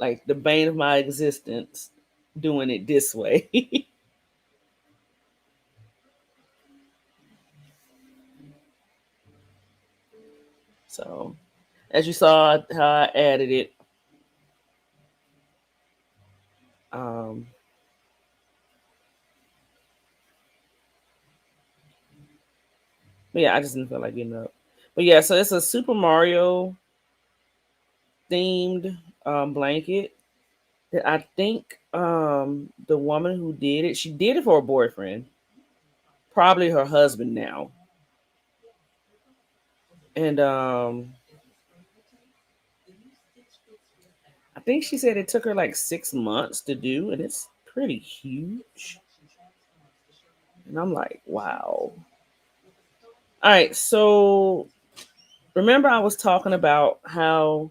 like the bane of my existence doing it this way. So, as you saw how I added it, um, but yeah, I just didn't feel like getting up. But yeah, so it's a Super Mario themed blanket that I think the woman who did it, she did it for a boyfriend, probably her husband now, and I think she said it took her like 6 months to do, and it's pretty huge. And I'm like, wow. All right, so remember I was talking about how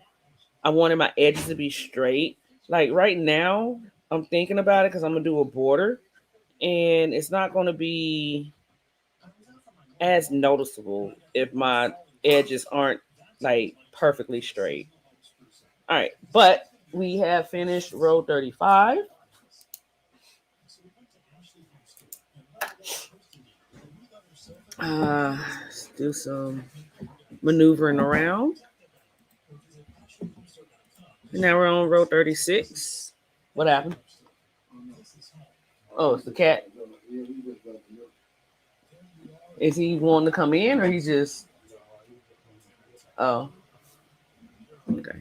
I wanted my edges to be straight. Like right now, I'm thinking about it because I'm gonna do a border, and it's not gonna be as noticeable if my edges aren't like perfectly straight. All right, but we have finished row 35. Let's do some maneuvering around. And now we're on row 36. What happened? Oh, it's the cat. Is he wanting to come in or he's just. Oh, okay.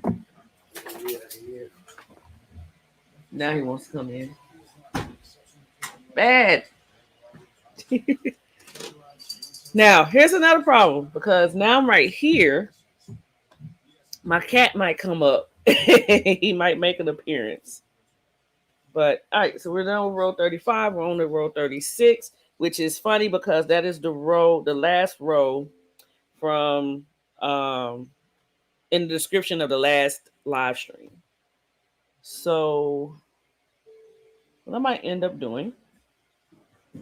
Now he wants to come in. Bad. Now, here's another problem because now I'm right here. My cat might come up. He might make an appearance. But all right, so we're done with row 35. We're on to row 36, which is funny because that is the last row from in the description of the last live stream. So what I might end up doing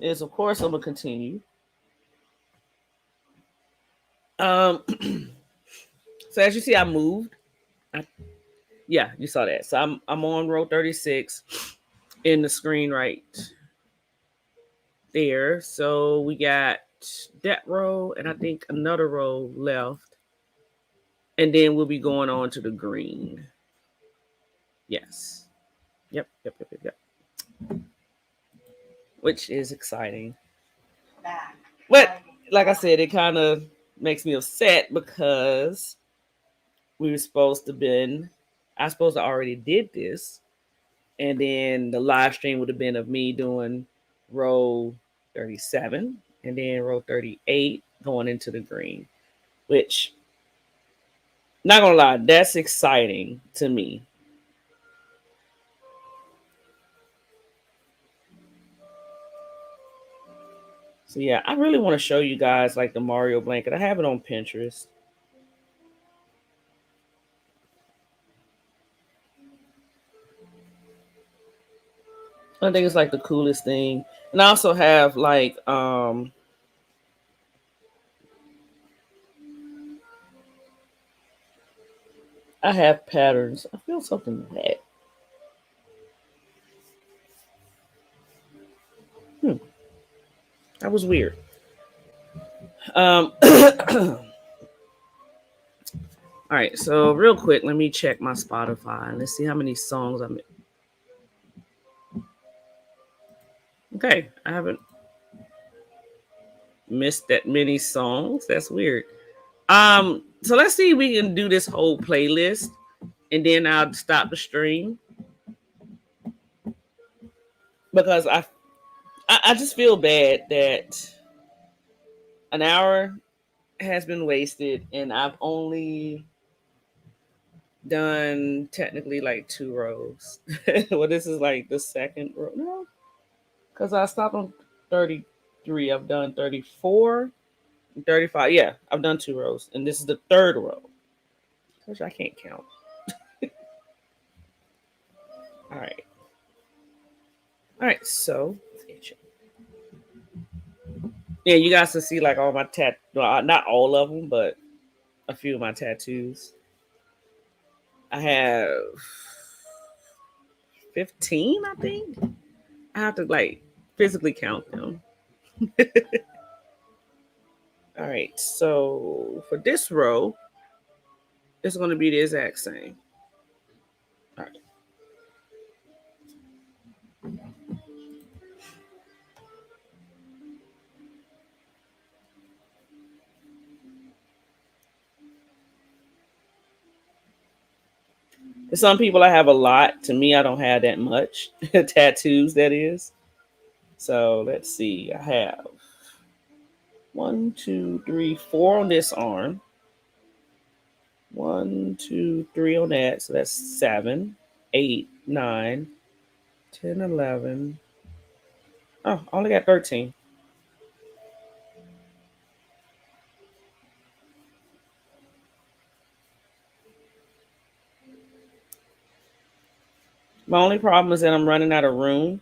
is, of course, I'm gonna continue. Um, so as you see, I moved. Yeah, you saw that. So I'm on row 36 in the screen right there. So we got that row and I think another row left. And then we'll be going on to the green. Yes. Yep. Which is exciting. But like I said, it kind of makes me upset because we were supposed to been I supposed to already did this. And then the live stream would have been of me doing row 37 and then row 38 going into the green, which not gonna lie, that's exciting to me. So yeah, I really want to show you guys like the Mario blanket. I have it on Pinterest. I think it's like the coolest thing. And I also have like I have patterns. I feel something wet. Hmm, that was weird. All right, so real quick, let me check my Spotify and let's see how many songs I'm. Okay, I haven't missed that many songs. That's weird. So let's see if we can do this whole playlist and then I'll stop the stream because I just feel bad that an hour has been wasted and I've only done technically like two rows. Well, this is like the second row. No, because I stopped on 33. I've done 34, 35. Yeah, I've done two rows. And this is the third row. Which I can't count. All right. All right. So, yeah, you guys can see like all my well, not all of them, but a few of my tattoos. I have 15, I think. I have to like physically count them. All right. So, for this row, it's going to be the exact same. All right. For some people, I have a lot. To me, I don't have that much tattoos, that is. So, let's see. I have one, two, three, four on this arm. One, two, three on that. So that's seven, eight, nine, 10, 11. Oh, I only got 13. My only problem is that I'm running out of room.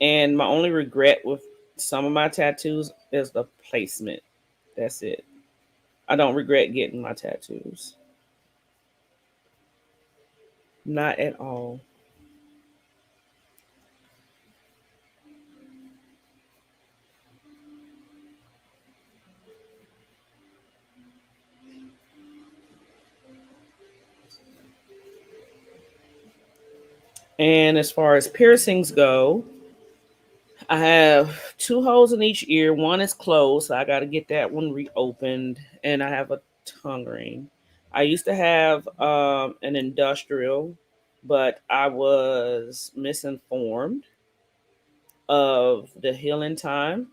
And my only regret with some of my tattoos is the placement. That's it. I don't regret getting my tattoos. Not at all. And as far as piercings go, I have two holes in each ear. One is closed, so I got to get that one reopened. And I have a tongue ring. I used to have an industrial, but I was misinformed of the healing time.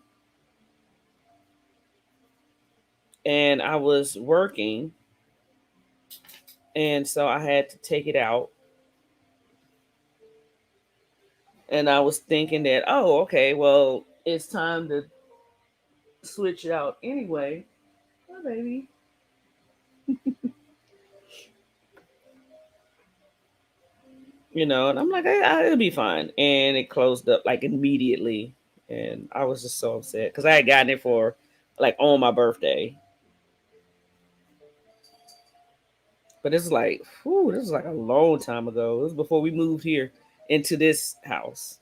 And I was working, and so I had to take it out. And I was thinking that, oh, okay, well, it's time to switch it out anyway. Oh, baby. And I'm like, it'll be fine. And it closed up like immediately. And I was just so upset because I had gotten it for like on my birthday. But it's like, whew, this is like a long time ago. It was before we moved here into this house.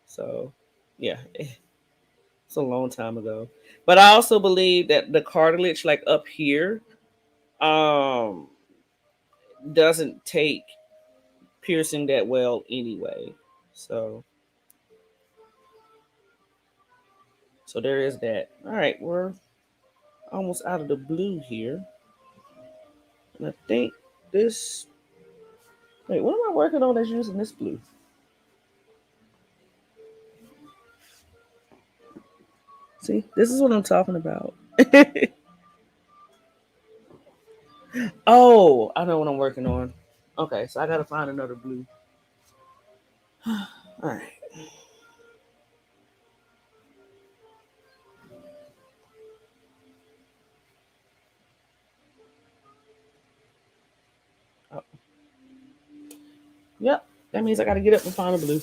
So, yeah, it's a long time ago. But I also believe that the cartilage, like up here, um, doesn't take piercing that well anyway. So, so there is that. All right, we're almost out of the blue here. And I think this. Wait, what am I working on that's using this blue? See, this is what I'm talking about. Oh, I know what I'm working on. Okay, so I gotta find another blue. All right. Oh, yep. That means I gotta get up and find a blue.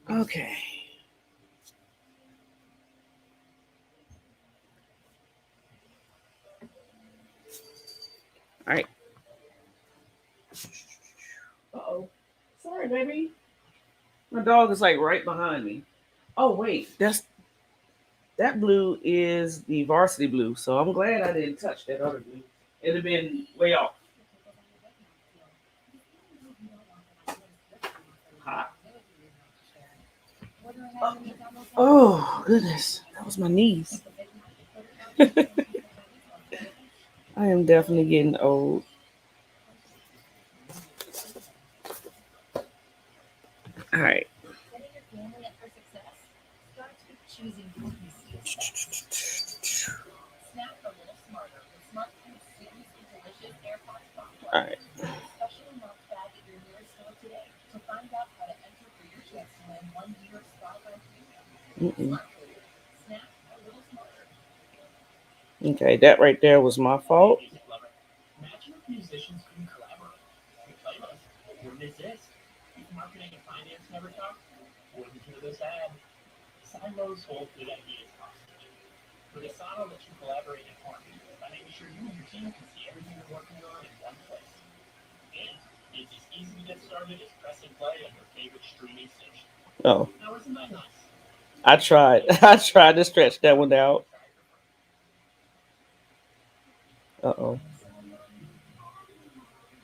Okay. All right. Uh oh. Sorry, baby. My dog is like right behind me. Oh wait, that blue is the varsity blue. So I'm glad I didn't touch that other blue. It'd have been way off. Hot. Oh, oh goodness, that was my knees. I am definitely getting old. All right. All right. Mm-mm. Okay, that right there was my fault. Oh, I tried. I tried to stretch that one out. Uh oh.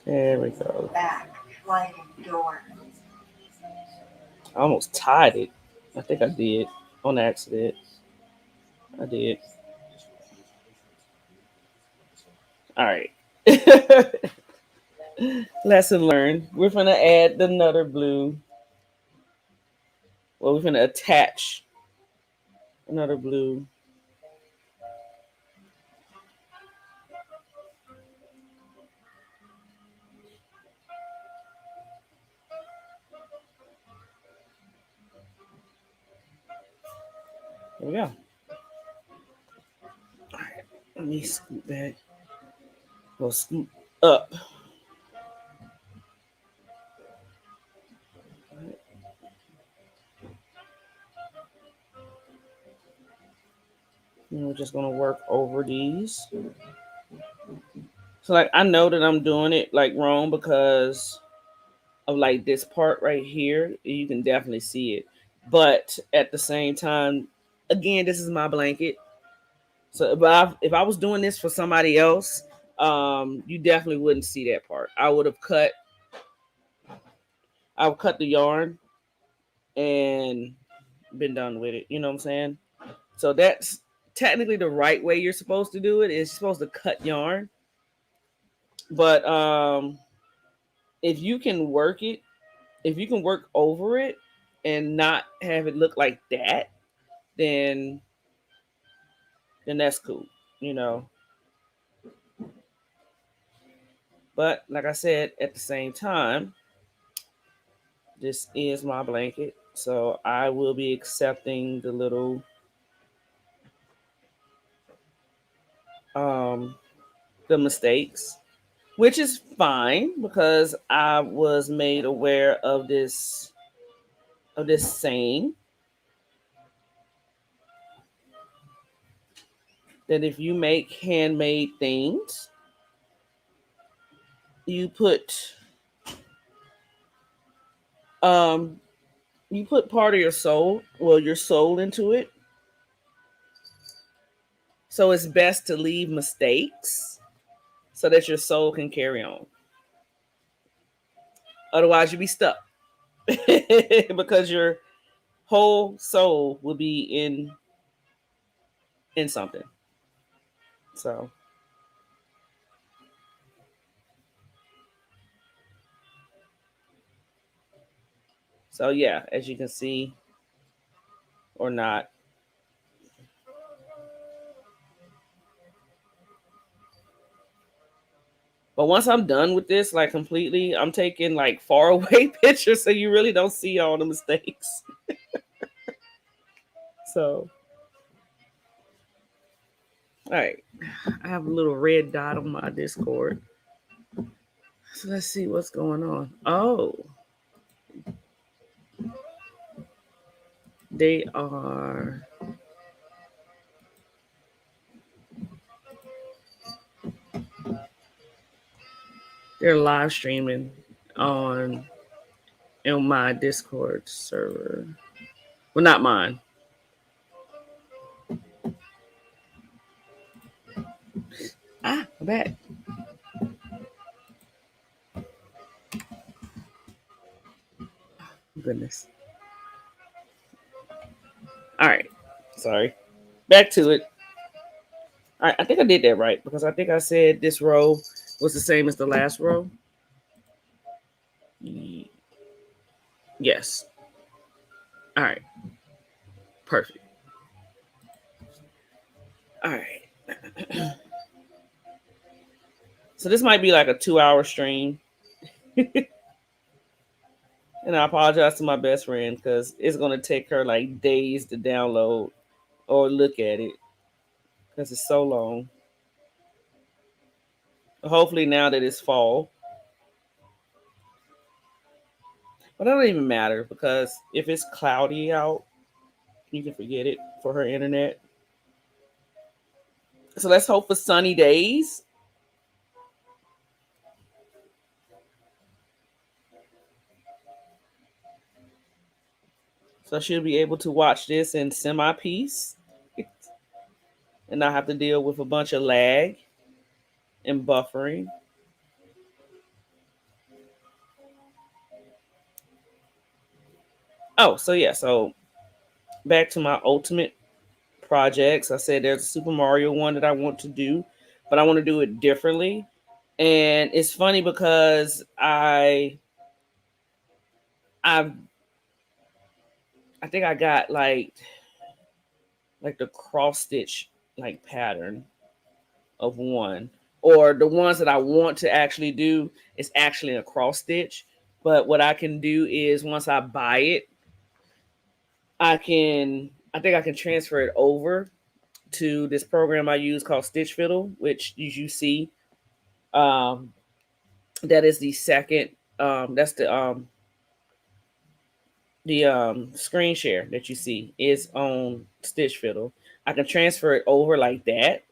There we go. Back, sliding door. I almost tied it. I think I did on accident. I did. All right. Lesson learned. We're gonna add another blue. Well, we're gonna attach another blue. There we go. All right. Let me scoot back. We'll scoot up. And we're just gonna work over these. So like I know that I'm doing it like wrong because of like this part right here. You can definitely see it. But at the same time, again, this is my blanket. So if I was doing this for somebody else, you definitely wouldn't see that part. I would cut the yarn and been done with it. You know what I'm saying? So that's technically the right way you're supposed to do it. Is you're supposed to cut yarn. But if you can work it, if you can work over it and not have it look like that, then that's cool, you know. But like I said, at the same time, this is my blanket, so I will be accepting um the mistakes, which is fine because I was made aware of this saying that if you make handmade things, you um put part of your soul, well, your soul into it. So it's best to leave mistakes so that your soul can carry on. Otherwise, you'll be stuck because your whole soul will be in something. So yeah, as you can see or not. But once I'm done with this, like completely, I'm taking like far away pictures so you really don't see all the mistakes. So, all right, I have a little red dot on my Discord. So let's see what's going on. Oh, they are they're live streaming on my Discord server. Well, not mine. Ah, I'm back. Goodness. All right. Sorry. Back to it. All right. I think I did that right because I think I said this row was the same as the last row. Yes. All right, perfect. All right. So this might be like a 2 hour stream. And I apologize to my best friend because it's going to take her like days to download or look at it because it's so long. Hopefully, now that it's fall, but that don't even matter because if it's cloudy out, you can forget it for her internet. So let's hope for sunny days. So she'll be able to watch this in semi peace and not have to deal with a bunch of lag and buffering. Oh, so yeah, so back to my ultimate projects. I said there's a Super Mario one that I want to do, but I want to do it differently. And it's funny because I I think I got like the cross stitch like pattern of one, or the ones that I want to actually do is actually a cross stitch. But what I can do is once I buy it, I think I can transfer it over to this program I use called Stitch Fiddle, which you see. Um, that is the second. That's the screen share that you see is on Stitch Fiddle. I can transfer it over like that,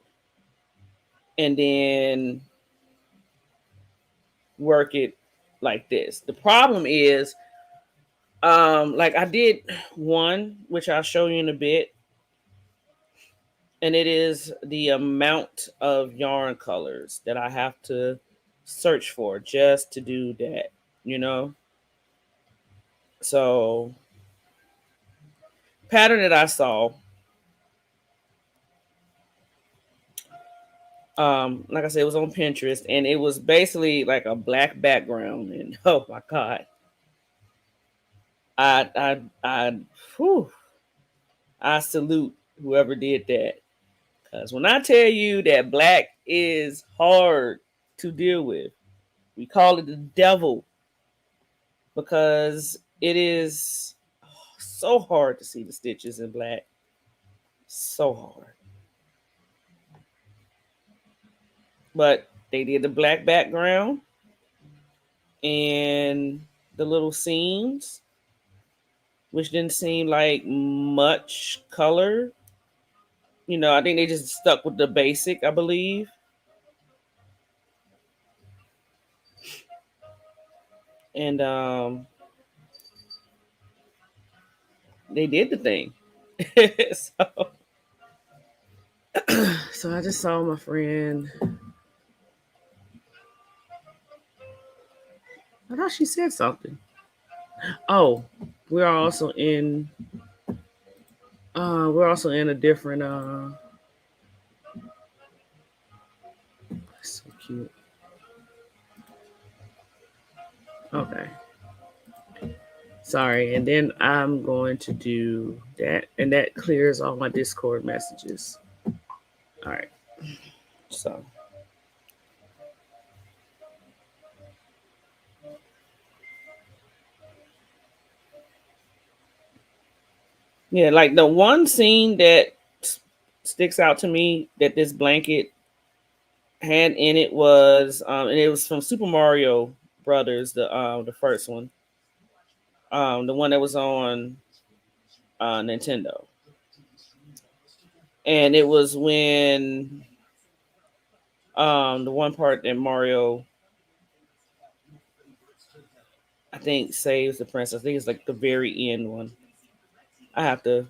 and then work it like this. The problem is, like I did one, which I'll show you in a bit, and it is the amount of yarn colors that I have to search for just to do that, you know? So, pattern that I saw, like I said, it was on Pinterest, and it was basically like a black background, and oh my god, I, whew, I salute whoever did that. Because when I tell you that black is hard to deal with, we call it the devil because it is so hard to see the stitches in black. So hard. But they did the black background and the little seams, which didn't seem like much color. You know, I think they just stuck with the basic, I believe. And they did the thing. so, so I just saw my friend. I thought she said something. Oh, we're also in we're also in a different so cute. Okay. Sorry, and then I'm going to do that and that clears all my Discord messages. All right. So, yeah, like the one scene that sticks out to me that this blanket had in it was and it was from Super Mario Brothers, the first one. The one that was on Nintendo. And it was when the one part that Mario I think saves the princess. I think it's like the very end one. I have to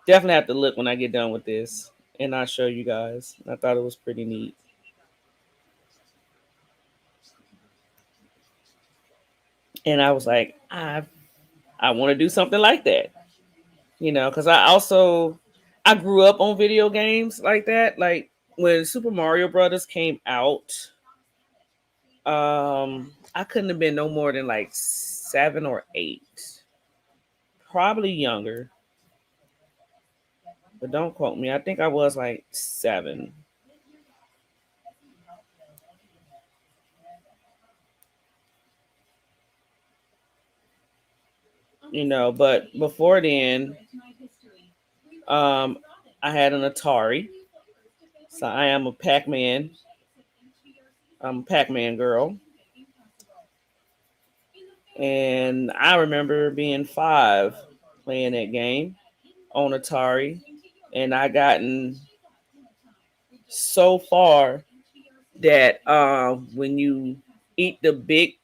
definitely have to look when I get done with this and I'll show you guys. I thought it was pretty neat. And I was like, I want to do something like that. You know, because I grew up on video games like that. Like when Super Mario Brothers came out, I couldn't have been no more than like 7 or 8, probably younger, but don't quote me. I think I was like 7. But before then, um, I had an Atari. So I am a Pac-Man. I'm a Pac-Man girl. And I remember being 5 playing that game on Atari. And I gotten so far that when you eat the big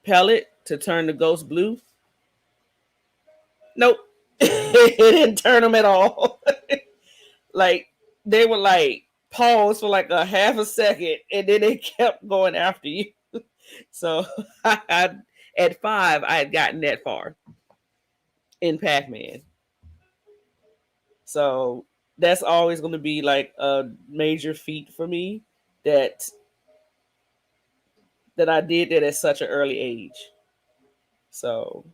pellet to turn the ghost blue, nope, it didn't turn them at all. Like they were like pause for like a half a second, and then they kept going after you. So at 5, I had gotten that far in Pac-Man. So that's always going to be like a major feat for me that I did that at such an early age. So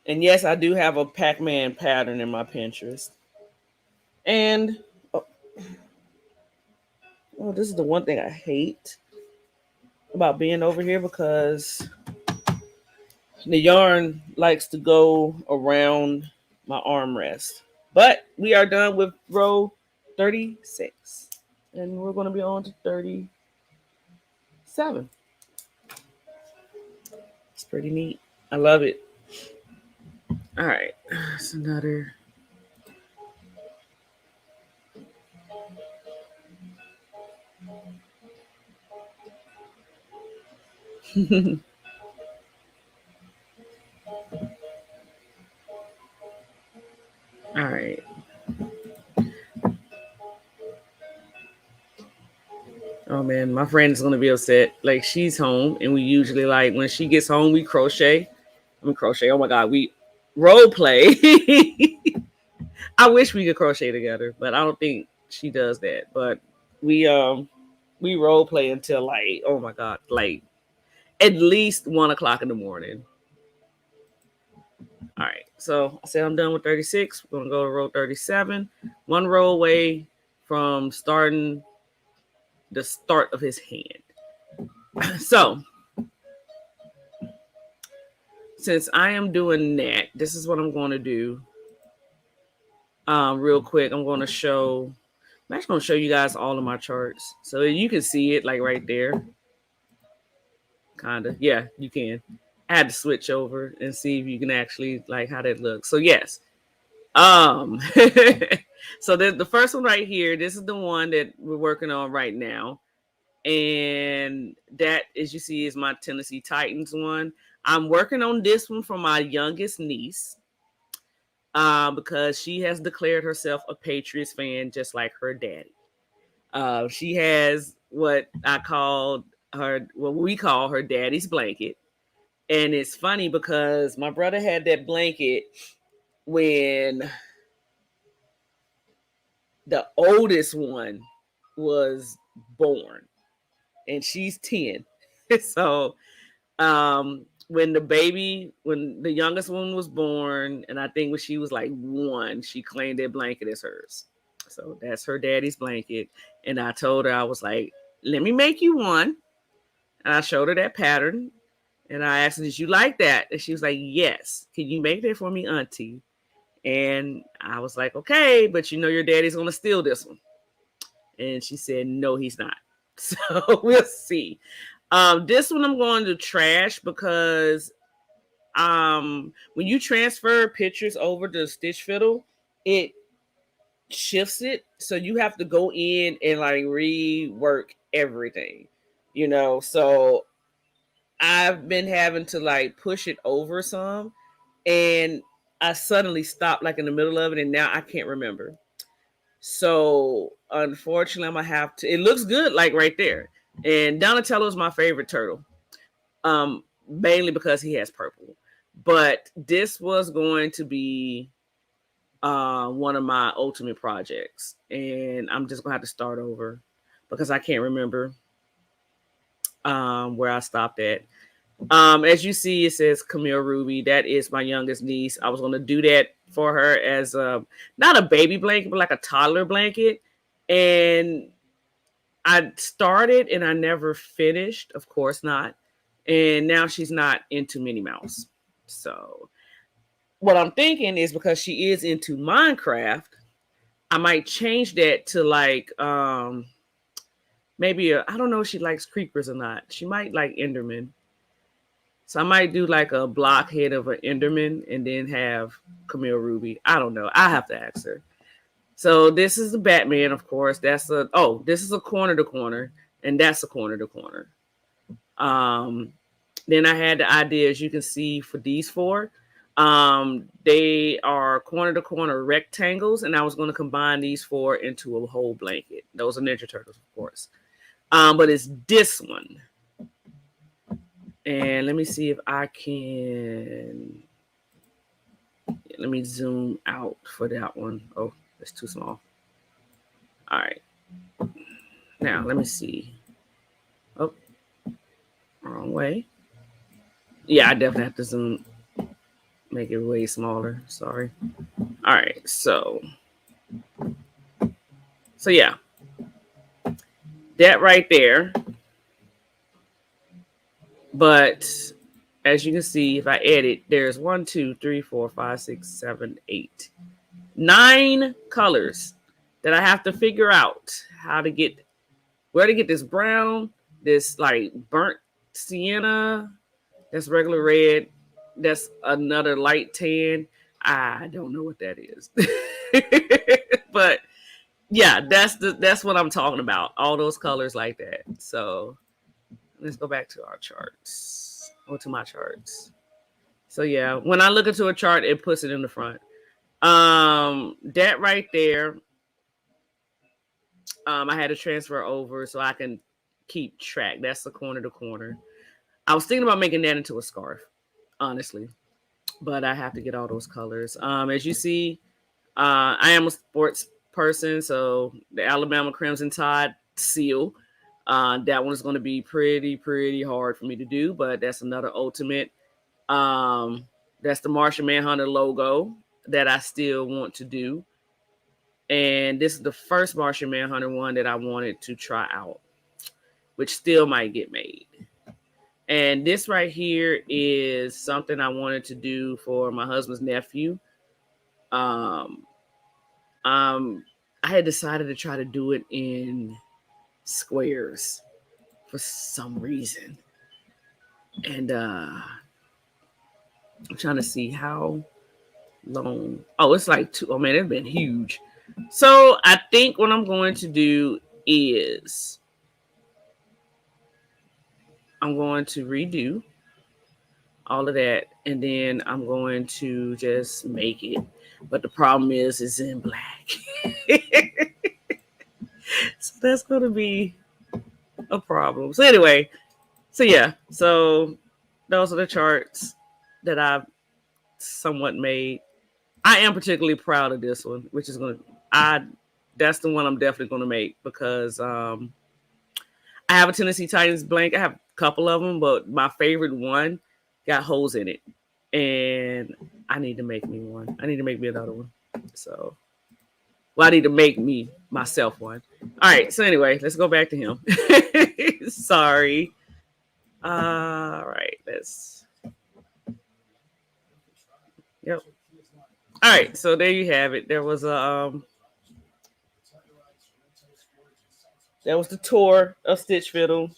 and yes, I do have a Pac-Man pattern in my Pinterest. And oh, this is the one thing I hate about being over here because the yarn likes to go around my armrest. But we are done with row 36. And we're going to be on to 37. It's pretty neat. I love it. All right. That's another. All right. Oh man, my friend is gonna be upset. Like she's home, and we usually like when she gets home, we crochet. I mean crochet. Oh my god, we role play. I wish we could crochet together, but I don't think she does that. But we we role play until like oh my god, like at least 1 o'clock in the morning. All right, so I said I'm done with 36. We're gonna go to row 37. One row away from starting the start of his hand. So since I am doing that, this is what I'm going to do. Real quick, I'm going to show. I'm actually going to show you guys all of my charts so you can see it like right there. Kinda, yeah, you can. I had to switch over and see if you can actually like how that looks. So yes, um, so the first one right here. This is the one that we're working on right now, and that, as you see, is my Tennessee Titans one. I'm working on this one for my youngest niece because she has declared herself a Patriots fan just like her daddy. She has what I called her, what we call her daddy's blanket. And it's funny because my brother had that blanket when the oldest one was born, and she's 10. So when the youngest one was born, and I think when she was like 1, she claimed that blanket as hers. So that's her daddy's blanket. And I told her, I was like, let me make you one. And I showed her that pattern. And I asked her, did you like that? And she was like, yes. Can you make that for me, auntie? And I was like, okay, but you know your daddy's going to steal this one. And she said, no, he's not. So we'll see. This one I'm going to trash because when you transfer pictures over to Stitch Fiddle, it shifts it. So you have to go in and like rework everything, So I've been having to like push it over some, and I suddenly stopped like in the middle of it, and now I can't remember. So unfortunately, I'm gonna have to. It looks good, like right there. And Donatello is my favorite turtle, mainly because he has purple. But this was going to be one of my ultimate projects, and I'm just gonna have to start over because I can't remember where I stopped at. As you see, it says Camille Ruby. That is my youngest niece. I was gonna do that for her as not a baby blanket, but like a toddler blanket, and I started and I never finished. Of course not. And now she's not into Minnie Mouse. So what I'm thinking is because she is into Minecraft, I might change that to like maybe I don't know if she likes creepers or not. She might like Enderman. So I might do like a blockhead of an Enderman and then have Camille Ruby. I don't know. I have to ask her. So this is the Batman, of course. This is a corner to corner, and that's a corner to corner. Um, then I had the idea, as you can see, for these four. They are corner to corner rectangles, and I was going to combine these four into a whole blanket. Those are Ninja Turtles, of course. But it's this one. And let me see if I can. Let me zoom out for that one. Oh, it's too small. All right. Now, let me see. Oh, wrong way. Yeah, I definitely have to zoom, make it way smaller. Sorry. All right. So yeah, that right there. But as you can see, if I edit, there's 1, 2, 3, 4, 5, 6, 7, 8, 9 colors that I have to figure out how to get, where to get this brown, this like burnt sienna, that's regular red, that's another light tan. I don't know what that is. But yeah, that's what I'm talking about. All those colors like that. So let's go back to our charts. Or to my charts. So yeah, when I look into a chart, it puts it in the front. That right there, I had to transfer over so I can keep track. That's the corner to corner. I was thinking about making that into a scarf, honestly, but I have to get all those colors. As you see, I am a sports person, so the Alabama Crimson Tide seal. That one is going to be pretty hard for me to do, but that's another ultimate. That's the Martian Manhunter logo that I still want to do. And this is the first Martian Manhunter one that I wanted to try out, which still might get made. And this right here is something I wanted to do for my husband's nephew. Um, um, I had decided to try to do it in squares for some reason. And I'm trying to see how long. Oh, it's like two. Oh man, it's been huge. So I think what I'm going to do is I'm going to redo all of that, and then I'm going to just make it. But the problem is, it's in black. So that's going to be a problem. So anyway, so yeah, so those are the charts that I've somewhat made. I am particularly proud of this one, which is going to I that's the one I'm definitely going to make because I have a Tennessee Titans blank. I have a couple of them, but my favorite one got holes in it, and I need to make me one. I need to make me another one. So, well, I need to make me myself one. All right. So anyway, let's go back to him. Sorry. All right. Let's. Yep. All right. So there you have it. That was the tour of Stitch Fiddle.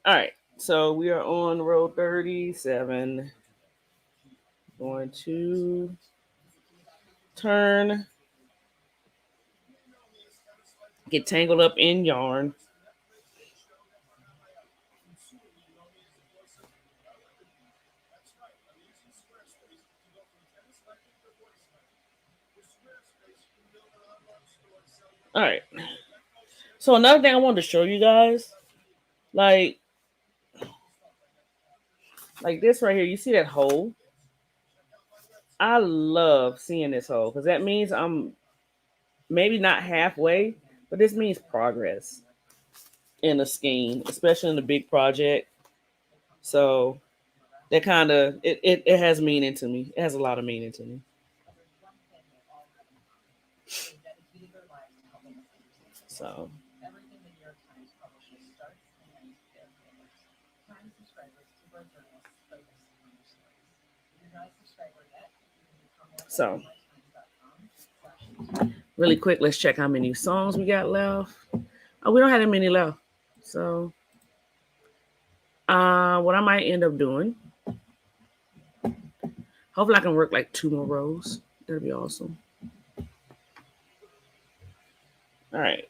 All right. So we are on road 37. Going to turn, get tangled up in yarn. All right. So another thing I wanted to show you guys, like like this right here. You see that hole? I love seeing this hole because that means I'm maybe not halfway, but this means progress in a scheme, especially in a big project. So that kind of it has meaning to me. It has a lot of meaning to me. So so really quick, let's check how many songs we got left. Oh, we don't have that many left. So what I might end up doing, hopefully I can work like two more rows. That'd be awesome. All right.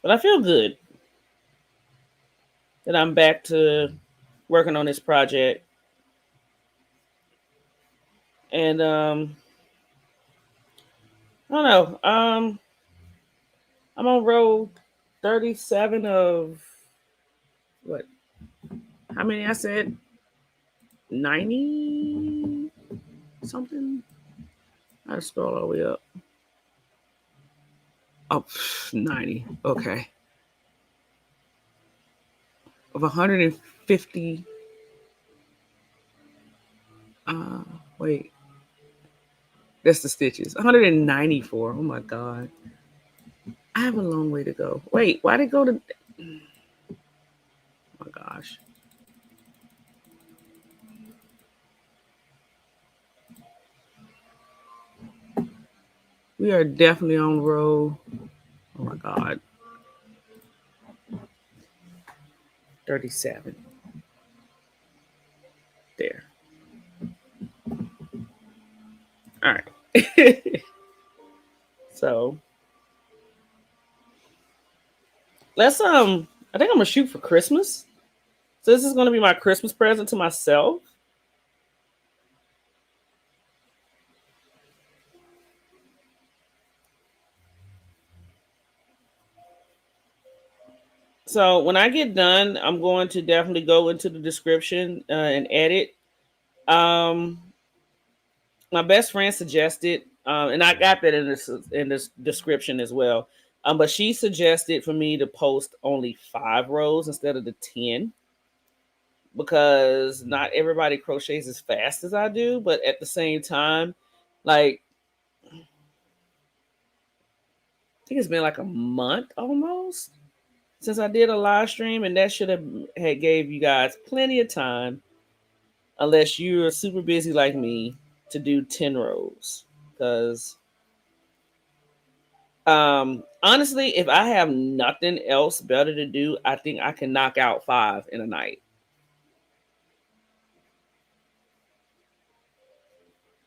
But I feel good that I'm back to working on this project. And I don't know. I'm on row 37 of what? How many I said? 90 something? I scroll all the way up. Oh, 90. Okay. Of 150. Uh, wait. That's the stitches. 194. Oh my God. I have a long way to go. Wait, why did it go to. Oh my gosh. We are definitely on row. Oh my God. 37. There. All right. So let's I think I'm gonna shoot for Christmas. So this is gonna be my Christmas present to myself. So when I get done, I'm going to definitely go into the description and edit. Um, my best friend suggested, and I got that in this description as well. But she suggested for me to post only 5 rows instead of the 10 because not everybody crochets as fast as I do. But at the same time, like I think it's been like a month almost since I did a live stream, and that should have had gave you guys plenty of time, unless you're super busy like me, to do 10 rows. Because honestly, if I have nothing else better to do, I think I can knock out 5 in a night.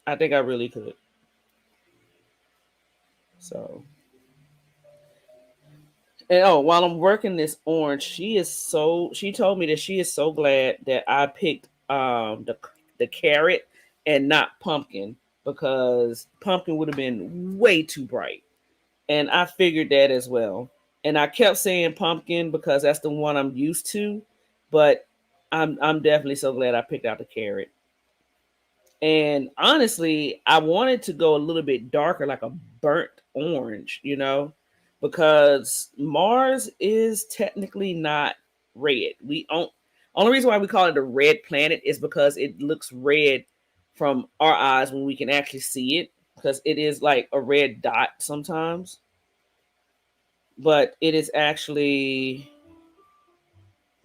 I think I really could. So, and oh, while I'm working this orange, she told me that she is so glad that I picked the carrot and not pumpkin, because pumpkin would have been way too bright. And I figured that as well. And I kept saying pumpkin because that's the one I'm used to, but I'm definitely so glad I picked out the carrot. And honestly, I wanted to go a little bit darker, like a burnt orange, because Mars is technically not red. We don't. Only reason why we call it a red planet is because it looks red from our eyes when we can actually see it, because it is like a red dot sometimes, but it is actually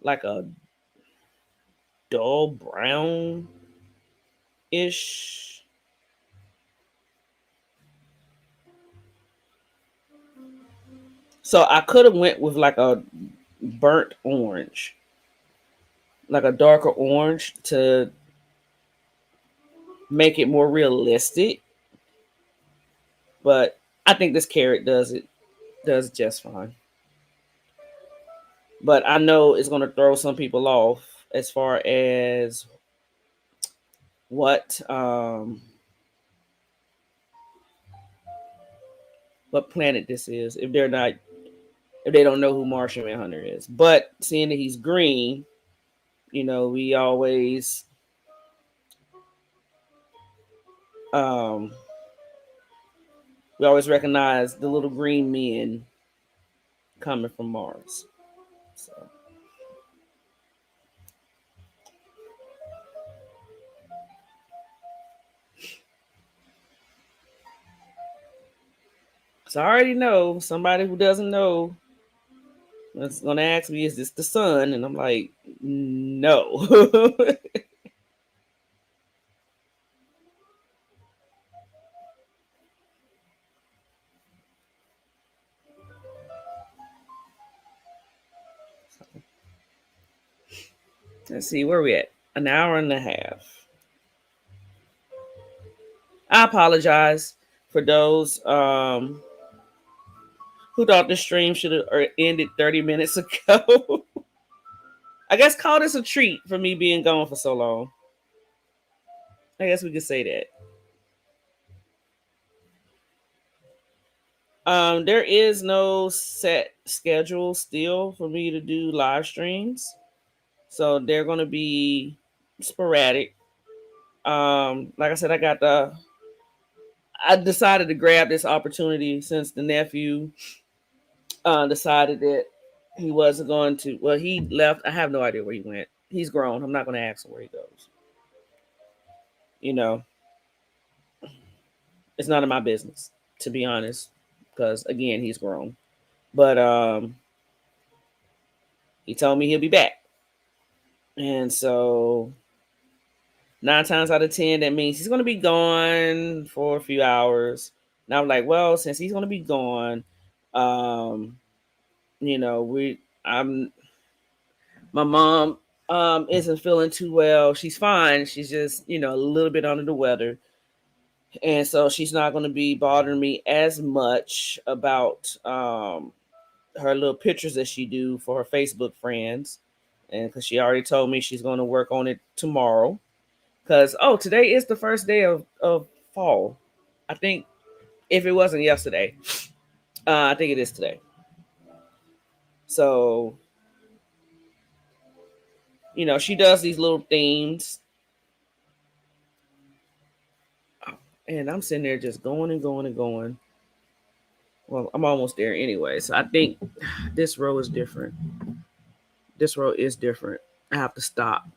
like a dull brown ish. So I could have went with like a burnt orange, like a darker orange, to make it more realistic. But I think this carrot does just fine. But I know it's gonna throw some people off as far as what what planet this is if they're not if they don't know who Martian Manhunter is. But seeing that he's green, we um always recognize the little green men coming from Mars. So So I already know somebody who doesn't know is gonna ask me, "Is this the sun?" And I'm like, "No." Let's see where we at. An hour and a half. I apologize for those who thought the stream should have ended 30 minutes ago. I guess call this a treat for me being gone for so long. I guess we could say that. There is no set schedule still for me to do live streams, so they're gonna be sporadic. Like I said, I decided to grab this opportunity since the nephew decided that he wasn't going to. Well, he left. I have no idea where he went. He's grown. I'm not going to ask him where he goes. You know, it's none of my business, to be honest, because again, he's grown. But he told me he'll be back, and so 9 times out of 10, that means he's going to be gone for a few hours. And I'm like, well, since he's going to be gone, um, I'm my mom isn't feeling too well. She's fine. She's just, a little bit under the weather. And so she's not going to be bothering me as much about her little pictures that she do for her Facebook friends. And because she already told me she's going to work on it tomorrow. Because, today is the first day of fall. I think if it wasn't yesterday, I think it is today. So, she does these little themes. And I'm sitting there just going and going and going. Well, I'm almost there anyway. So I think this row is different. This row is different. I have to stop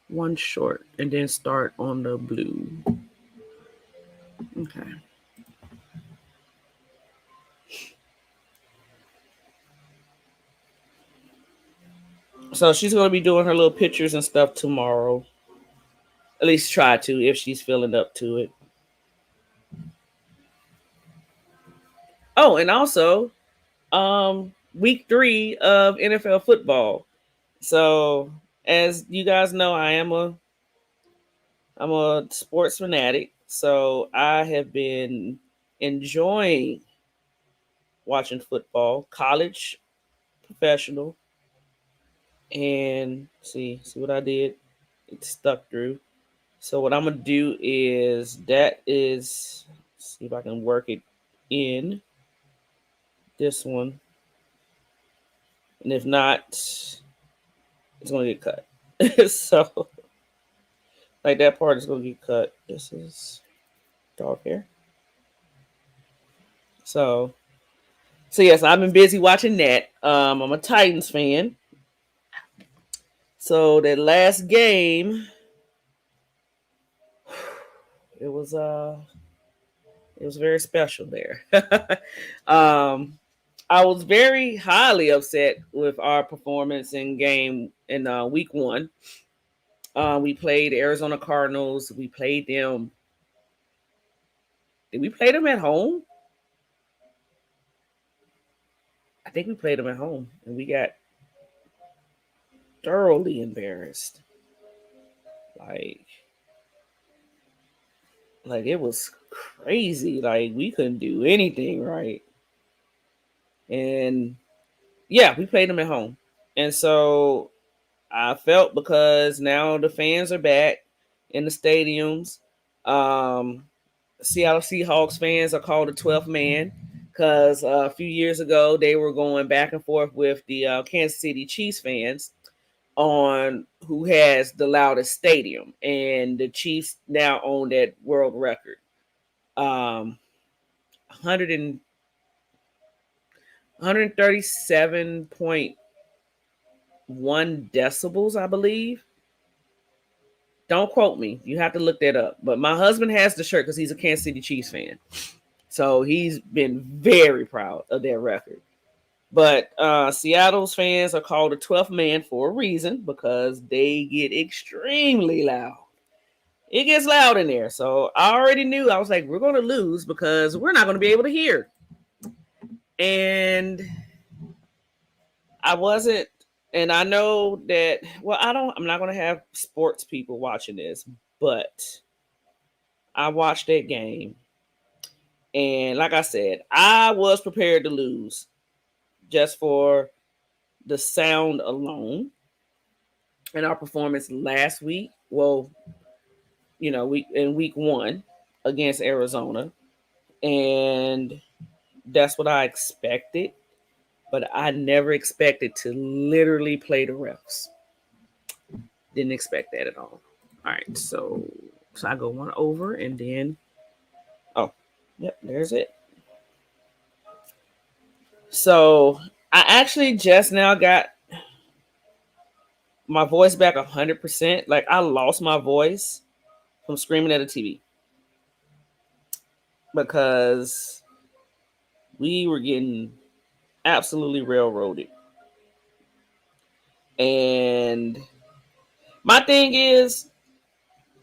one short and then start on the blue. Okay. So she's going to be doing her little pictures and stuff tomorrow. At least try to if she's feeling up to it. Oh, and also, week 3 of NFL football. So as you guys know, I'm a sports fanatic. So I have been enjoying watching football, college, professional, and see what I did. It stuck through. So what I'm gonna do is see if I can work it in this one, and if not, it's gonna get cut. So like that part is gonna get cut. This is dog hair. So yes, I've been busy watching that. I'm a Titans fan. So that last game, it was very special there. I was very highly upset with our performance in game in week 1. We played Arizona Cardinals. We played them. Did we play them at home? I think we played them at home, and we got thoroughly embarrassed. Like, it was crazy. Like we couldn't do anything right. And yeah, we played them at home. And so I felt because now the fans are back in the stadiums. Seattle Seahawks fans are called the 12th man. because a few years ago they were going back and forth with the Kansas City Chiefs fans on who has the loudest stadium, and the Chiefs now own that world record. 100 decibels, I believe. Don't quote me. You have to look that up. But my husband has the shirt because he's a Kansas City Chiefs fan. So he's been very proud of their record. But Seattle's fans are called the 12th man for a reason because they get extremely loud. It gets loud in there. So I already knew. I was like, we're going to lose because we're not going to be able to hear. And I wasn't, and I know that, well, I'm not going to have sports people watching this, but I watched that game. And like I said, I was prepared to lose just for the sound alone. And our performance last week, well, week one against Arizona. And that's what I expected. But I never expected to literally play the refs. Didn't expect that at all. All right, so I go one over and then oh, yep, there's it. So I actually just now got my voice back 100%. Like I lost my voice from screaming at the TV because we were getting absolutely railroaded. And my thing is,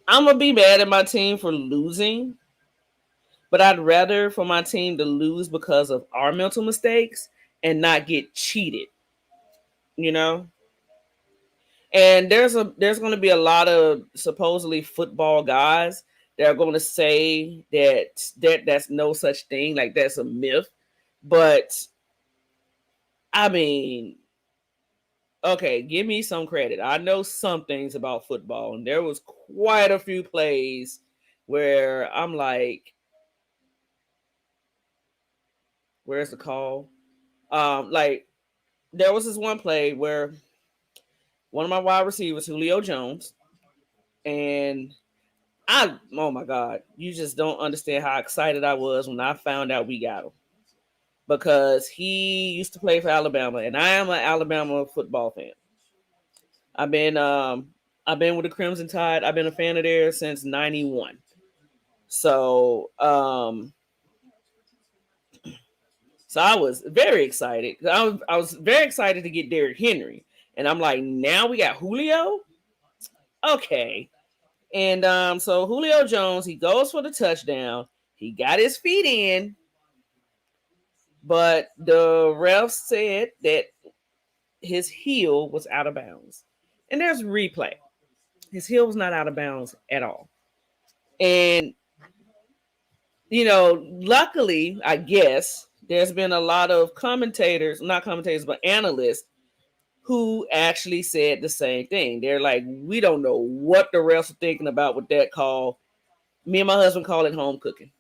I'm gonna be mad at my team for losing, but I'd rather for my team to lose because of our mental mistakes and not get cheated. You know, and there's going to be a lot of supposedly football guys that are going to say that's no such thing, like that's a myth. But I mean, okay, give me some credit. I know some things about football, and there was quite a few plays where I'm like, where's the call? Like there was this one play where one of my wide receivers, Julio Jones, and oh my God, you just don't understand how excited I was when I found out we got him, because he used to play for Alabama, and I am an Alabama football fan. I've been um I've been with the Crimson Tide. I've been a fan of theirs since '91. So so I was very excited. I was very excited to get Derrick Henry, and I'm like, now we got Julio. Okay, and so Julio Jones, he goes for the touchdown. He got his feet in, but the ref said that his heel was out of bounds. And there's replay. His heel was not out of bounds at all. And, luckily, I guess, there's been a lot of commentators, not commentators, but analysts who actually said the same thing. They're like, we don't know what the refs are thinking about with that call. Me and my husband call it home cooking.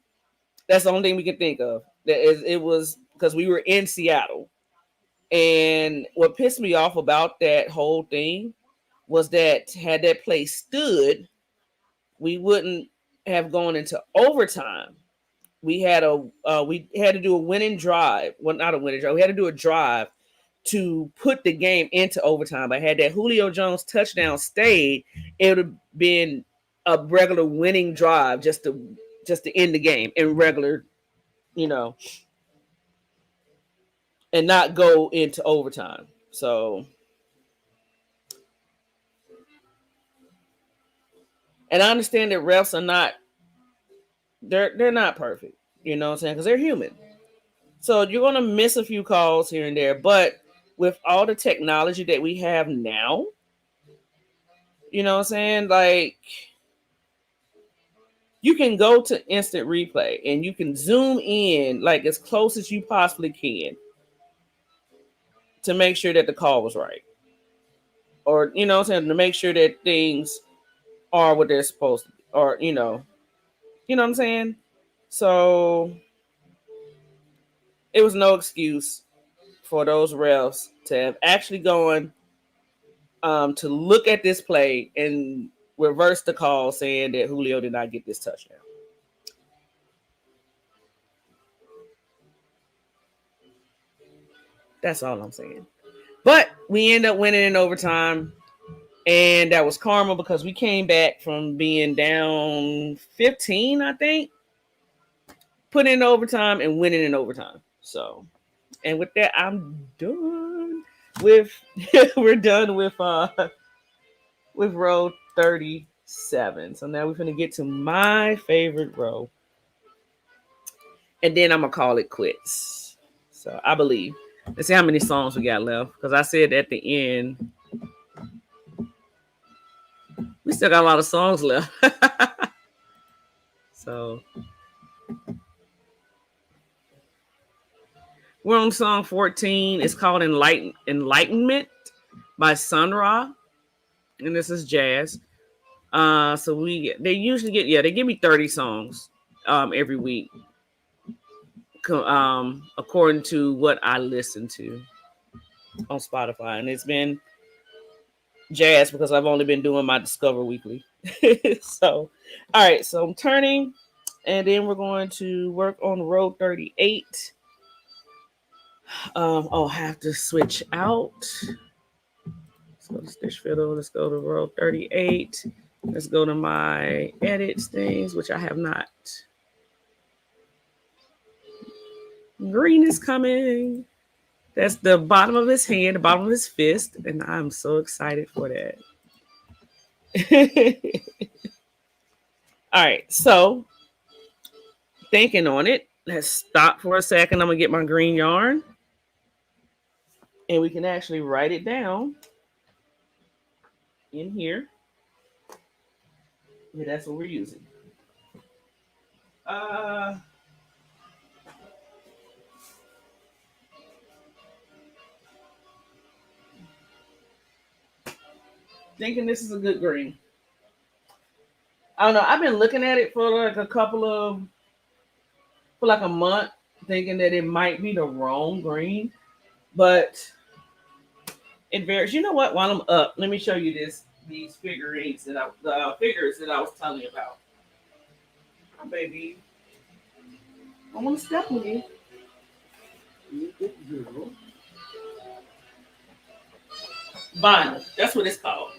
That's the only thing we can think of. It was because we were in Seattle. And what pissed me off about that whole thing was that had that play stood, we wouldn't have gone into overtime. We had to do a winning drive. Well, not a winning drive. We had to do a drive to put the game into overtime. But had that Julio Jones touchdown stayed, it would have been a regular winning drive just to end the game in regular, you know, and not go into overtime. So, and I understand that refs are not they're not perfect. You know what I'm saying? Because they're human. So you're gonna miss a few calls here and there, but with all the technology that we have now, you know what I'm saying? Like you can go to instant replay and you can zoom in like as close as you possibly can to make sure that the call was right. Or you know what I'm saying, to make sure that things are what they're supposed to be. Or you know what I'm saying? So it was no excuse for those refs to have actually gone to look at this play and reverse the call saying that Julio did not get this touchdown. That's all I'm saying. But we end up winning in overtime. And that was karma because we came back from being down 15, I think, put in overtime and winning in overtime. So, and with that, I'm done with we're done with row 37. So now we're gonna get to my favorite row, and then I'm gonna call it quits. So I believe. Let's see how many songs we got left because I said at the end we still got a lot of songs left. So we're on song 14. It's called Enlightenment by Sun Ra. And this is jazz. So they usually they give me 30 songs every week. According to what I listen to on Spotify. And it's been jazz because I've only been doing my Discover Weekly. So all right, so I'm turning and then we're going to work on row 38. I'll have to switch out. Let's go to Stitch Fiddle. Let's go to row 38. Let's go to my edits things, which I have not. Green is coming. That's the bottom of his hand, the bottom of his fist, and I'm so excited for that. All right, so thinking on it, let's stop for a second. I'm gonna get my green yarn, and we can actually write it down in here. Yeah, that's what we're using. Uh, Thinking this is a good green. I don't know. I've been looking at it for like for like a month, thinking that it might be the wrong green, but it varies. You know what? While I'm up, let me show you these figurines the figures that I was telling you about. Oh, baby, I want to step with you. Vinyl. That's what it's called.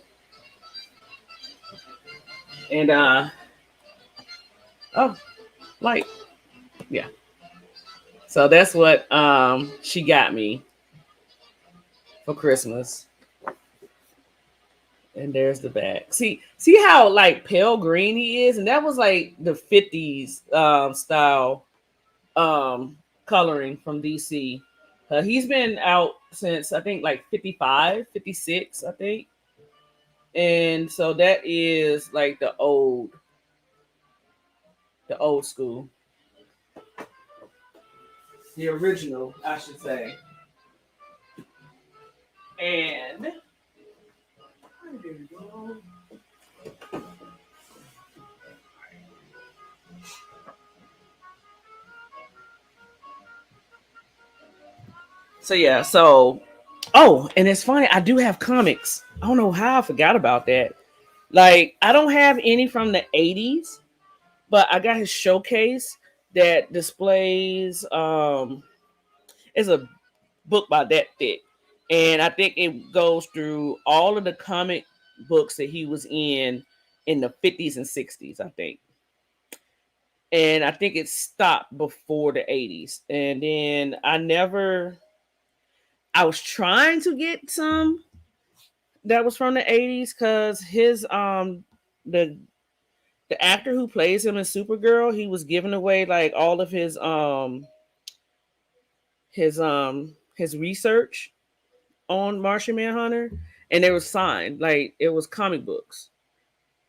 And oh, like yeah. So that's what she got me for Christmas. And there's the back. See how like pale green he is, and that was like the 50s style coloring from DC. He's been out since I think like 55, 56, I think. And so that is like the old school, the original, I should say. And there we go. So yeah, oh, and it's funny, I do have comics. I don't know how I forgot about that. Like, I don't have any from the 80s, but I got his showcase that displays it's a book by that thick. And I think it goes through all of the comic books that he was in the 50s and 60s, I think. And I think it stopped before the 80s. And then I was trying to get some that was from the 80s because his the the actor who plays him in Supergirl, he was giving away like all of his research on Martian Manhunter, and they were signed like it was comic books.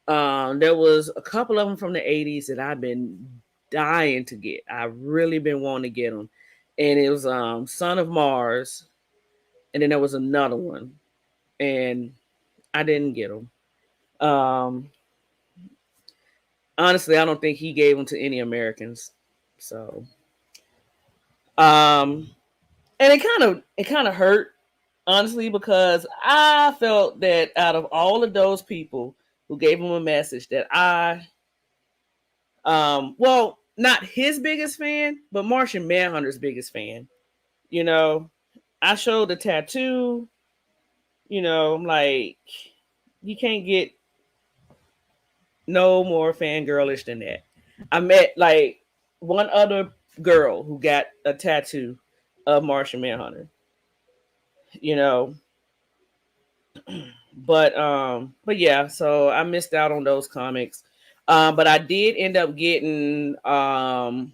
There was a couple of them from the 80s that I've been dying to get. I really been wanting to get them, and it was Son of Mars, and then there was another one, and I didn't get them. Um, Honestly, I don't think he gave them to any Americans. So Um, and it kind of hurt, honestly, because I felt that out of all of those people who gave him a message, that well, not his biggest fan, but Martian Manhunter's biggest fan. You know, I showed the tattoo. I'm like, you can't get no more fangirlish than that. I met like one other girl who got a tattoo of Martian Manhunter. You know, but yeah, so I missed out on those comics. But I did end up getting I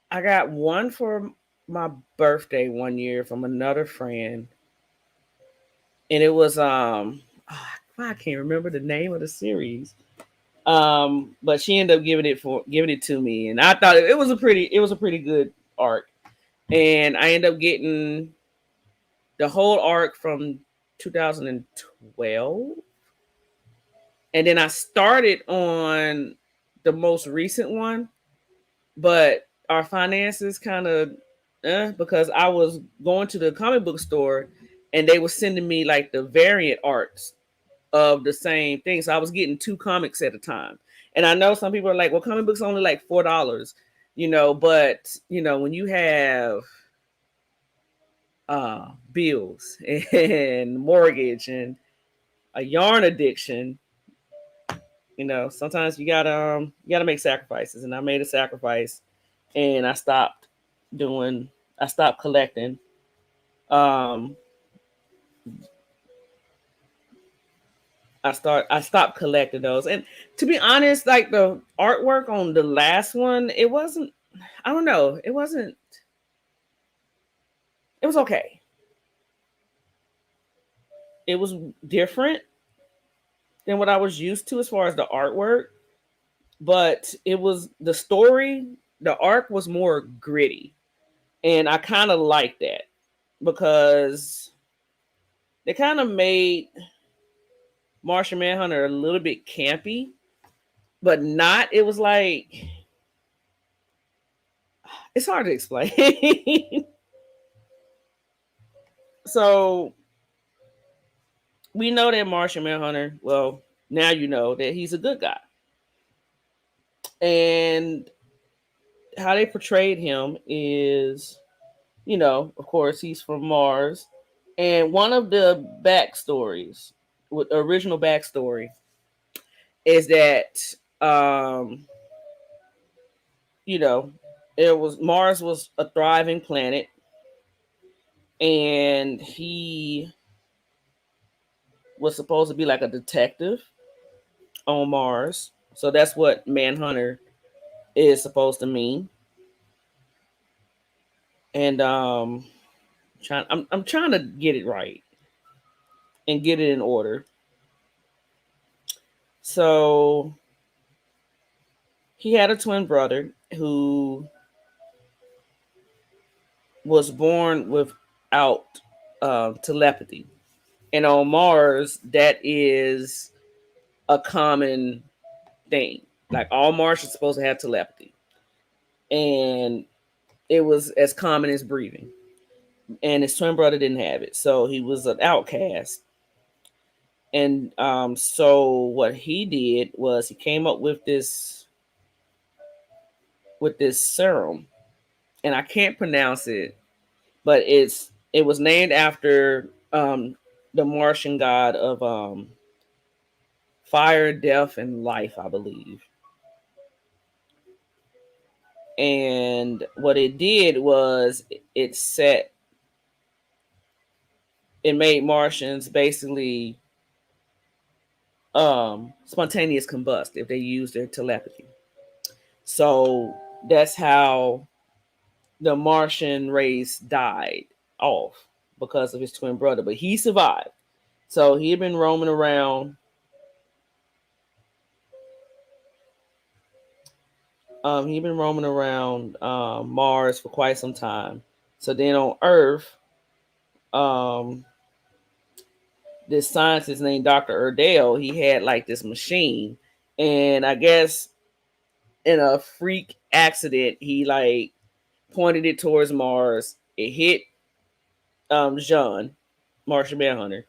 got one for my birthday one year from another friend, and it was I can't remember the name of the series. But she ended up giving it to me, and I thought it was a pretty good arc, and I ended up getting the whole arc from 2012, and then I started on the most recent one, but our finances kind of because I was going to the comic book store and they were sending me like the variant arcs of the same thing. So I was getting two comics at a time. And I know some people are like, well, comic books only like $4, but when you have bills and mortgage and a yarn addiction, sometimes you gotta make sacrifices. And I made a sacrifice and doing I stopped collecting. Um I stopped collecting those. And to be honest, like the artwork on the last one, it wasn't, I don't know, it was okay. It was different than what I was used to as far as the artwork, but it was the story, the arc was more gritty. And I kind of like that because they kind of made Martian Manhunter a little bit campy, but not. It was like it's hard to explain. So we know that Martian Manhunter. Well, now you know that he's a good guy, and how they portrayed him is, of course, he's from Mars, and one of the backstories, with original backstory, is that um, you know, it was Mars was a thriving planet, and he was supposed to be like a detective on Mars. So that's what Manhunter is supposed to mean. And I'm trying to get it right and get it in order. So he had a twin brother who was born without telepathy, and on Mars that is a common thing. Like all Martians supposed to have telepathy, and it was as common as breathing. And his twin brother didn't have it, so he was an outcast. And so what he did was he came up with this serum, and I can't pronounce it, but it was named after the Martian god of fire, death, and life, I believe. And what it did was it made Martians basically spontaneous combust if they use their telepathy. So that's how the Martian race died off because of his twin brother, but he survived. So he had been roaming around. He'd been roaming around Mars for quite some time. So then on Earth, um, this scientist named Dr. Erdale, he had like this machine, and I guess in a freak accident, he like pointed it towards Mars. It hit Jean, Martian Manhunter,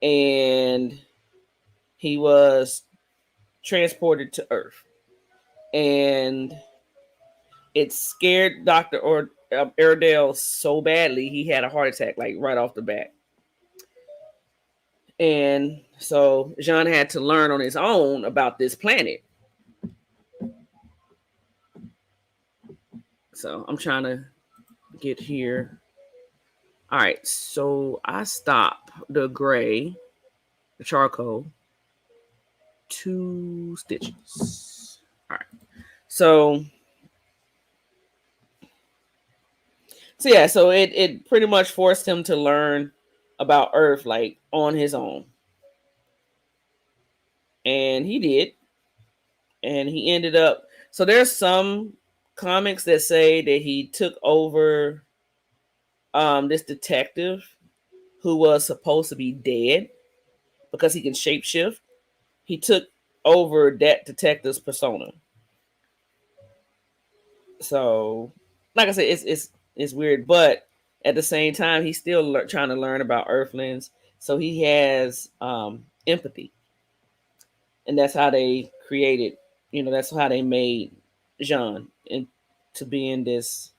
and he was transported to Earth. And it scared Doctor Iredale so badly he had a heart attack like right off the bat. And so Jean had to learn on his own about this planet. So I'm trying to get here. All right, so I stop the gray, the charcoal, 2 stitches. All right, so yeah, so it pretty much forced him to learn about Earth like on his own, and he did, and he ended up. So there's some comics that say that he took over this detective who was supposed to be dead because he can shapeshift. He took over that detective's persona. So, like I said, it's weird, but at the same time, he's still trying to learn about Earthlings. So he has empathy, and that's how they created. That's how they made Jean into being this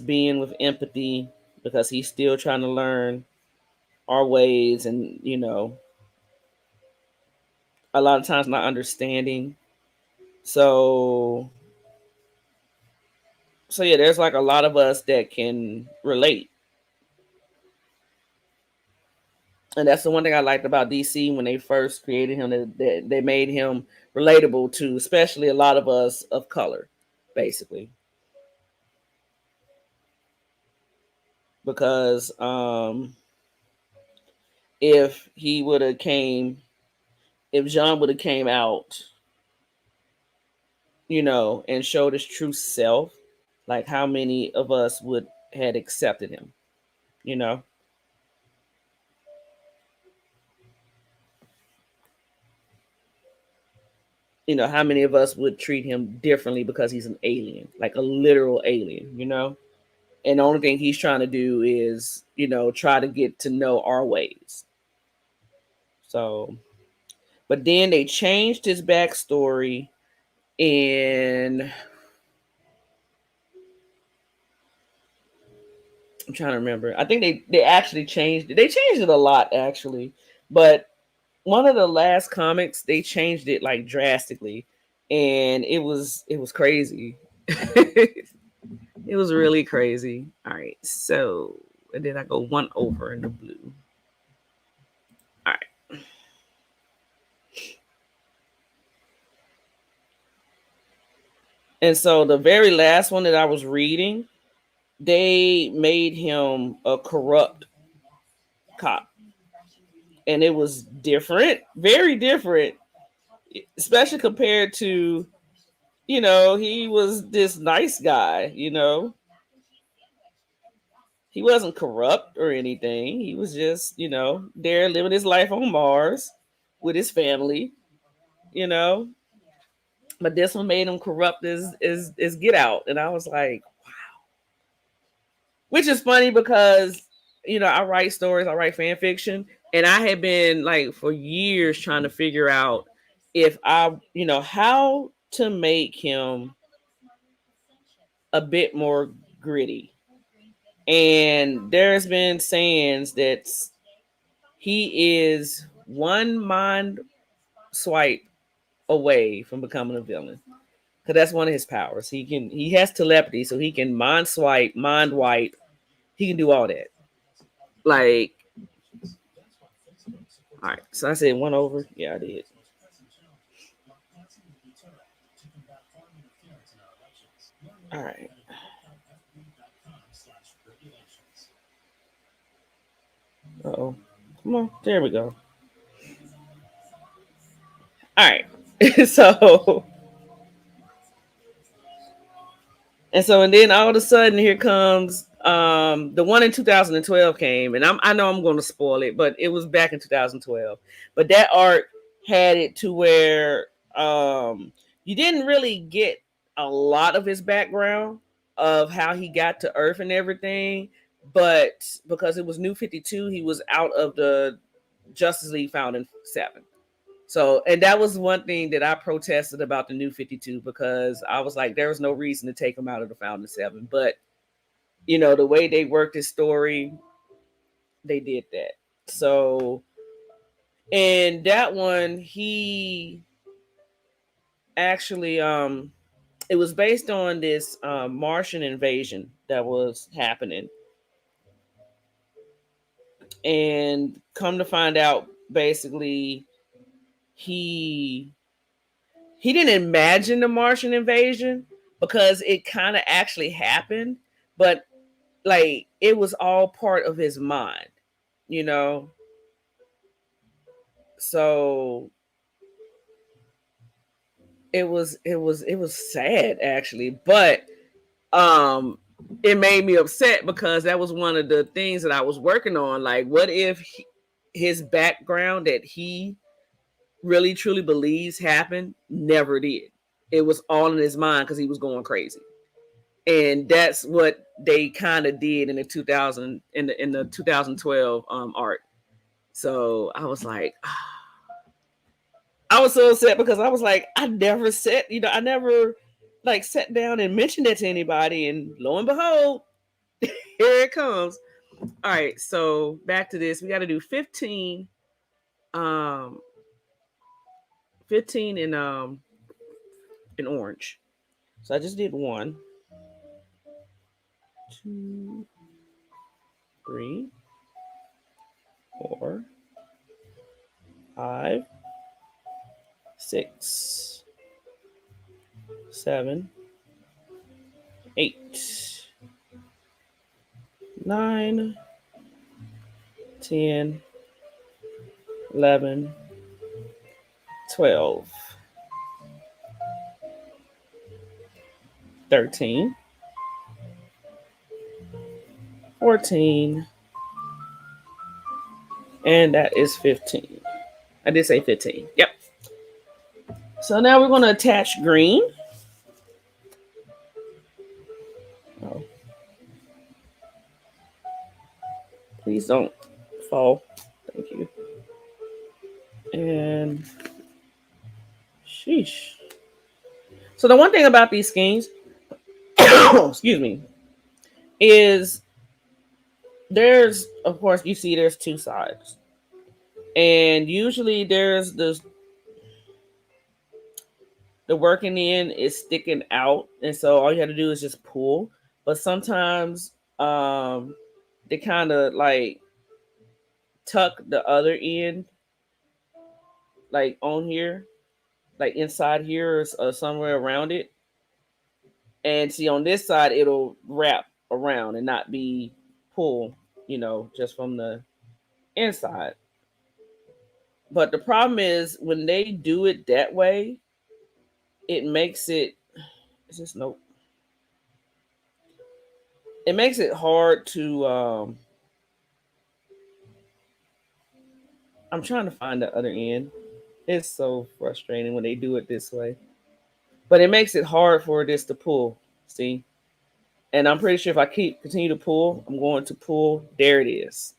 being with empathy because he's still trying to learn our ways, and a lot of times not understanding. So yeah, there's like a lot of us that can relate. And that's the one thing I liked about DC when they first created him, that they made him relatable to especially a lot of us of color, basically. Because if he would have came if John would have came out, and showed his true self, like how many of us would had accepted him, you know? How many of us would treat him differently because he's an alien, like a literal alien. And the only thing he's trying to do is, try to get to know our ways. So, but then they changed his backstory, and I'm trying to remember. I think they actually changed it. They changed it a lot actually, but one of the last comics they changed it like drastically, and it was crazy. It was really crazy. All right, so and then I go one over in the blue. All right, and so the very last one that I was reading, they made him a corrupt cop, and it was different, very different, especially compared to he was this nice guy. He wasn't corrupt or anything. He was just there living his life on Mars with his family. You know, but this one made him corrupt as Get Out, and I was like, which is funny because I write stories, I write fan fiction, and I had been like for years trying to figure out if I how to make him a bit more gritty. And there's been sayings that he is one mind swipe away from becoming a villain. Because that's one of his powers. He has telepathy, so he can mind swipe, mind wipe. He can do all that. Like, all right. So I said one over. Yeah, I did. All right. Oh, come on. There we go. All right. so and then all of a sudden here comes the one in 2012 came, and I know I'm going to spoil it, but it was back in 2012. But that art had it to where You didn't really get a lot of his background of how he got to Earth and everything, but because it was New 52, he was out of the Justice League founding seven. So, and that was one thing that I protested about the New 52 because I was like, there was no reason to take him out of the founding seven. But, the way they worked his story, they did that. So, and that one, he actually, it was based on this Martian invasion that was happening. And come to find out, basically, he he didn't imagine the Martian invasion because it kind of actually happened, but like it was all part of his mind, you know. So it was sad actually, but um it made me upset because that was one of the things that I was working on. Like, what if his background that he really truly believes happened never did? It was all in his mind because he was going crazy. And that's what they kind of did in the 2000 in the 2012 art. So I was like, I was so upset because I was like, I never said, I never like sat down and mentioned that to anybody, and lo and behold, here it comes. All right, so back to this. We got to do 15, um, 15 in orange. So I just did one, two, three, four, five, six, seven, 8, 9, 10, 11, 12, 13, 14, and that is 15. I did say 15. Yep. So now we're going to attach green. Oh, please don't fall. Thank you. And sheesh. So the one thing about these schemes, excuse me, is there's, of course, you see there's two sides. And usually there's the working end is sticking out, and so all you have to do is just pull. But sometimes they kind of like tuck the other end, like on here, like inside here, or somewhere around it. And see, on this side it'll wrap around and not be pull, just from the inside. But the problem is when they do it that way, it makes it, is this nope, it makes it hard to I'm trying to find the other end. It's so frustrating when they do it this way. But it makes it hard for this to pull. See? And I'm pretty sure if I continue to pull, I'm going to pull. There it is.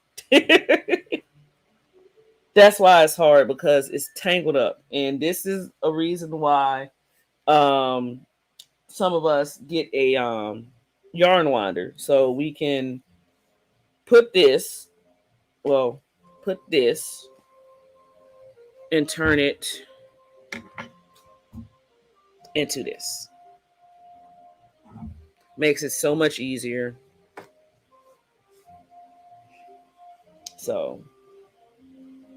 That's why it's hard, because it's tangled up. And this is a reason why um some of us get a yarn winder, so we can put this, well, put this and turn it into this. Makes it so much easier. So,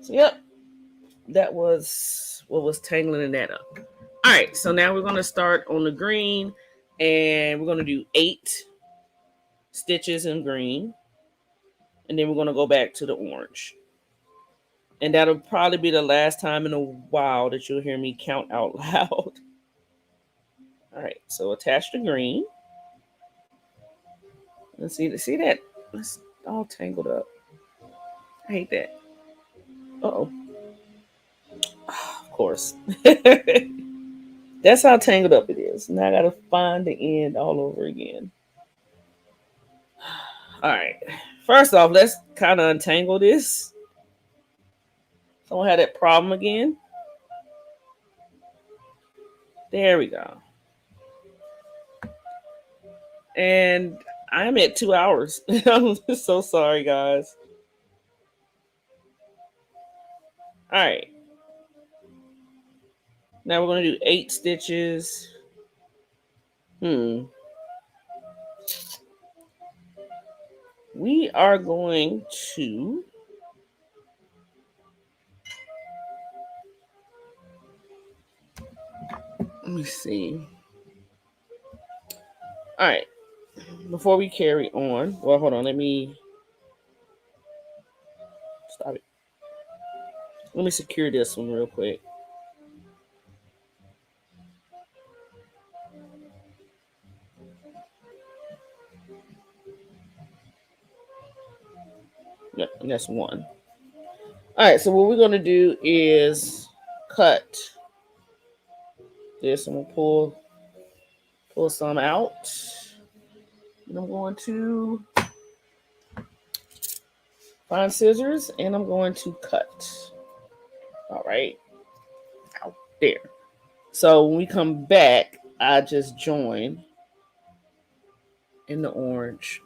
yep, that was what was tangling that up. All right, so now we're going to start on the green, and we're going to do 8 stitches in green, and then we're going to go back to the orange. And that'll probably be the last time in a while that you'll hear me count out loud. All right, so attach the green. Let's see that? It's all tangled up. I hate that. Uh oh. Of course. That's how tangled up it is. Now I gotta find the end all over again. All right. First off, let's kind of untangle this. Someone had that problem again. There we go. And I'm at 2 hours. I'm so sorry, guys. All right. Now we're going to do 8 stitches. Hmm. We are going to. Let me see. All right. Before we carry on, well, hold on. Let me stop it. Let me secure this one real quick. Yep, and that's one. All right. So what we're going to do is cut this. I'm going to pull some out. And I'm going to find scissors and I'm going to cut. All right. Out there. So when we come back, I just join in the orange.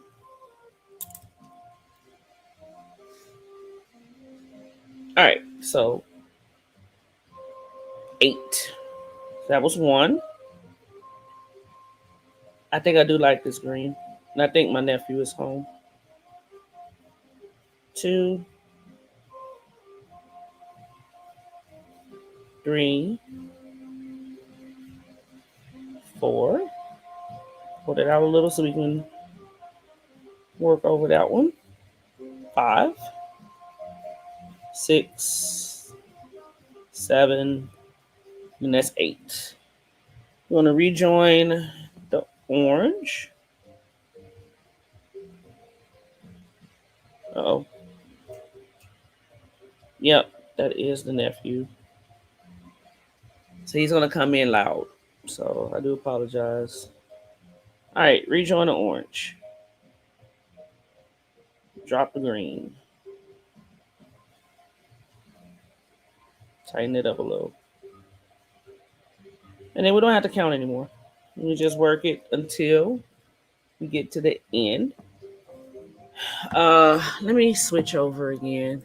All right. So 8. That was 1. I think I do like this green. And I think my nephew is home. 2, 3, 4. Hold it out a little so we can work over that one. 5, 6, 7, and that's 8. You want to rejoin the orange. Oh, yep, that is the nephew. So he's gonna come in loud. So I do apologize. All right, rejoin the orange. Drop the green. Tighten it up a little. And then we don't have to count anymore. We just work it until we get to the end. Let me switch over again.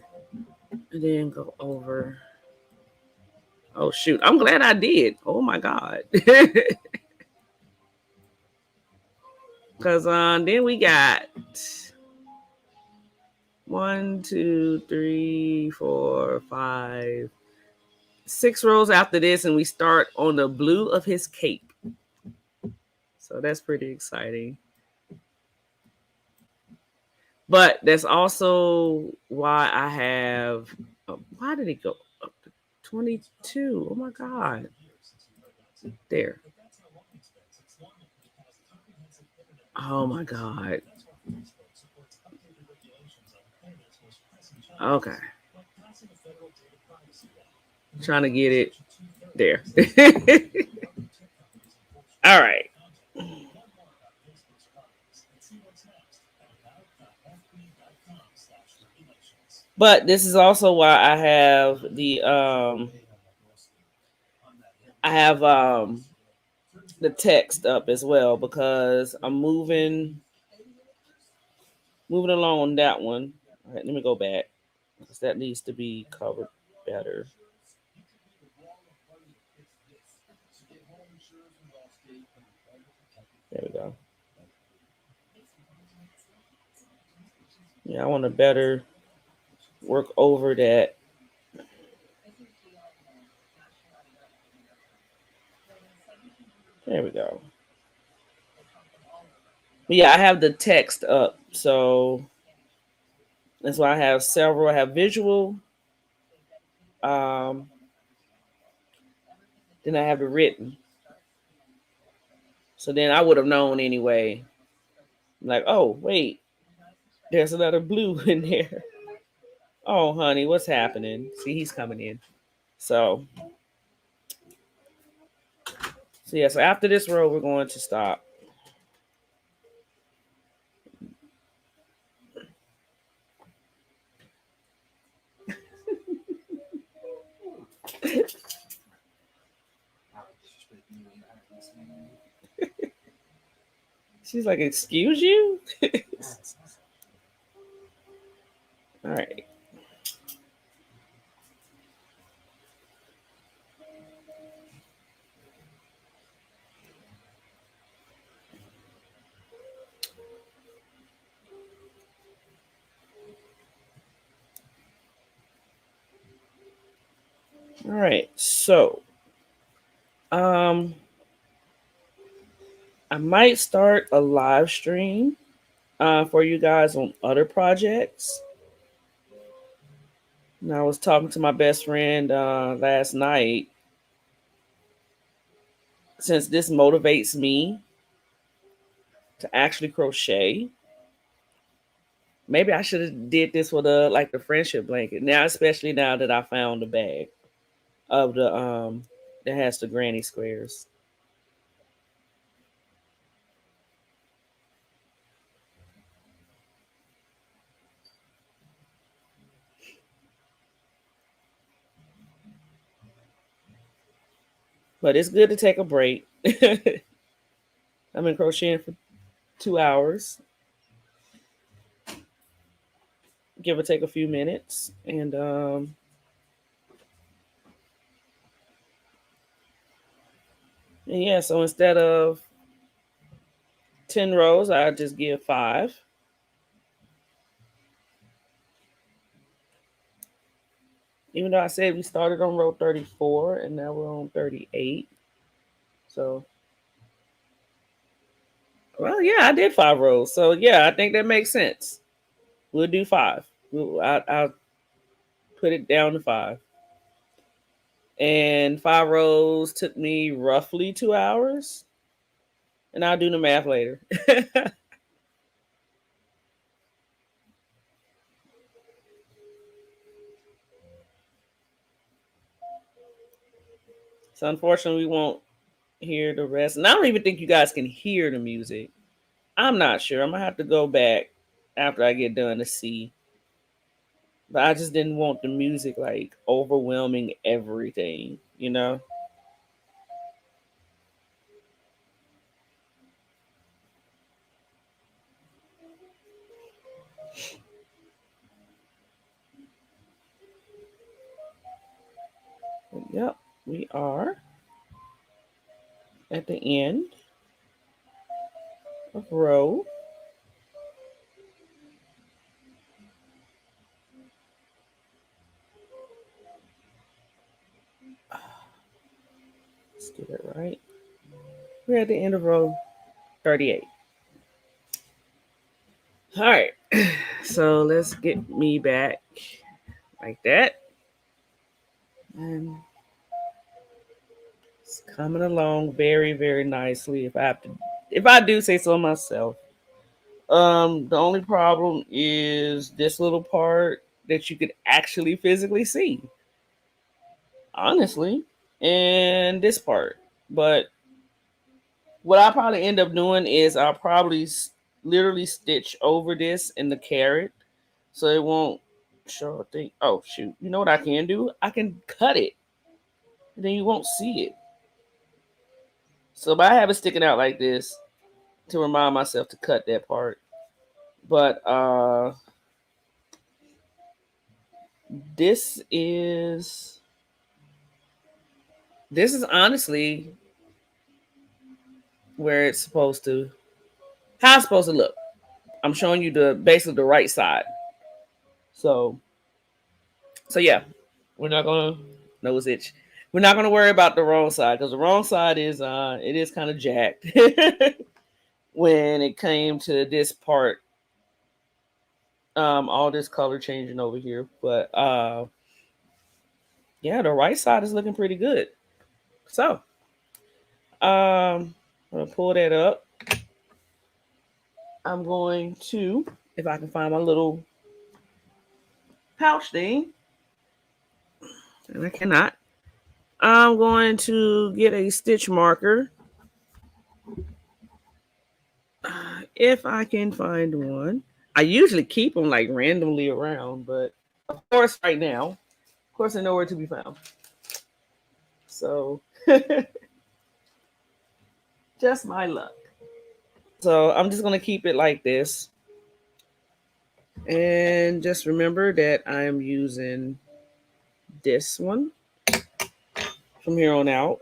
And then go over. Oh shoot. I'm glad I did. Oh my God. Cause then we got 1, 2, 3, 4, 5, 6 rows after this, and we start on the blue of his cape. So that's pretty exciting. But that's also why I have. Why did it go up to 22? Oh my God. There. Oh my God. Okay. Trying to get it there. All right. But this is also why I have the text up as well, because I'm moving along on that one. All right, let me go back because that needs to be covered better. There we go. Yeah, I want to better work over that. There we go. But yeah, I have the text up, so that's why I have several. I have visual. Um, then I have the written. So then I would have known anyway. Like, oh wait, there's another blue in there. Oh honey, what's happening? See, he's coming in. So So yeah, so after this row, we're going to stop. She's like, "Excuse you." All right. All right. So, um, I might start a live stream for you guys on other projects. And I was talking to my best friend last night. Since this motivates me to actually crochet, maybe I should have did this with the friendship blanket. Now, especially now that I found the bag of the that has the granny squares. But it's good to take a break. I've been crocheting for 2 hours, give or take a few minutes, and yeah. So instead of 10 rows, I just give 5. Even though I said we started on row 34 and now we're on 38. So, well, yeah, I did 5 rows. So, yeah, I think that makes sense. We'll do 5. I'll put it down to 5. And 5 rows took me roughly 2 hours. And I'll do the math later. So, unfortunately, we won't hear the rest. And I don't even think you guys can hear the music. I'm not sure. I'm going to have to go back after I get done to see. But I just didn't want the music like overwhelming everything, you know? But yep, we are at the end of row. Let's get it right. We're at the end of row 38. All right. So let's get me back like that. And it's coming along very, very nicely. If I do say so myself. The only problem is this little part that you could actually physically see, honestly, and this part. But what I'll probably end up doing is I'll probably literally stitch over this in the carrot so it won't show a thing. Oh, shoot. You know what I can do? I can cut it, and then you won't see it. So, but I have it sticking out like this to remind myself to cut that part. But this is this is honestly where it's supposed to, how it's supposed to look. I'm showing you the basically the right side. So yeah, we're not gonna nose itch. We're not gonna worry about the wrong side because the wrong side is it is kind of jacked when it came to this part. All this color changing over here, but yeah, the right side is looking pretty good. So I'm gonna pull that up. I'm going to, if I can find my little pouch thing, and I cannot. I'm going to get a stitch marker If I can find one. I usually keep them like randomly around, but of course, right now, of course, they're nowhere to be found. So, just my luck. So, I'm just going to keep it like this. And just remember that I'm using this one from here on out.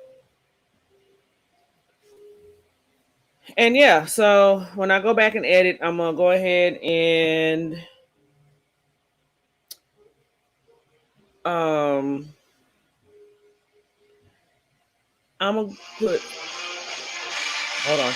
And yeah, so when I go back and edit, I'm going to go ahead and um, I'm going to put, hold on.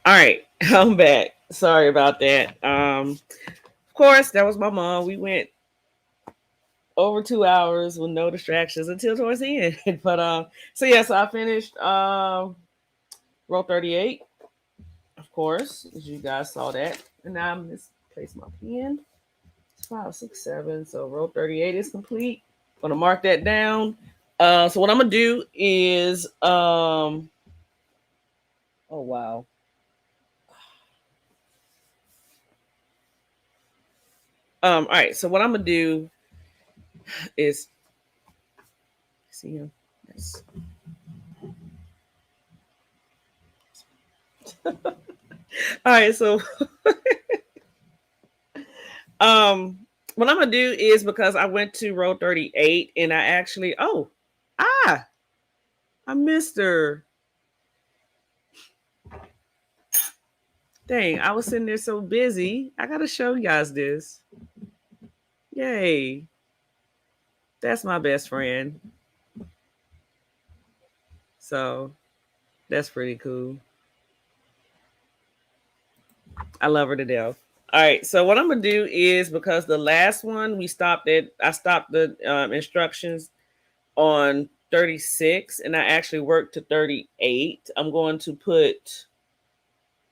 All right, I'm back. Sorry about that. Of course, that was my mom. We went over 2 hours with no distractions until towards the end. But so yeah, so I finished row 38, of course, as you guys saw that. And now I'm just place my pen. It's 5, 6, 7. So row 38 is complete. Gonna mark that down. So what I'm gonna do is oh wow. All right, so what I'm gonna do is see him. Yes. All right, so um what I'm gonna do is because I went to row 38 and I actually ah I missed her. Dang, I was sitting there so busy. I gotta show you guys this. Yay. That's my best friend. So that's pretty cool. I love her to death. All right, so what I'm gonna do is because the last one I stopped the instructions on 36 and I actually worked to 38. I'm going to put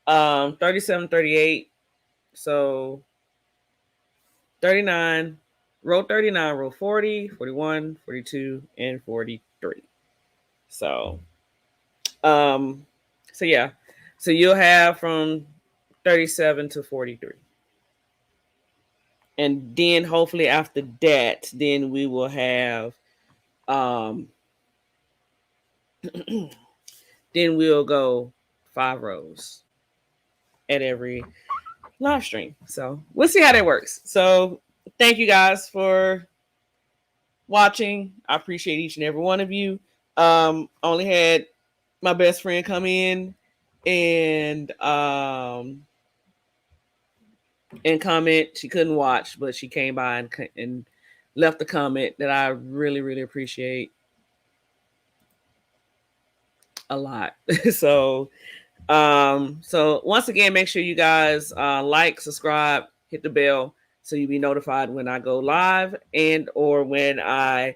37, 38. So 39, row 39, row 40, 41, 42, and 43. So um so yeah. So you'll have from 37 to 43. And then hopefully after that, then we will have um then we'll go 5 rows at every live stream. So we'll see how that works. So thank you guys for watching. I appreciate each and every one of you. Only had my best friend come in and comment. She couldn't watch, but she came by and left a comment that I really really appreciate a lot. So so once again, make sure you guys like, subscribe, hit the bell so you'll be notified when I go live and or when I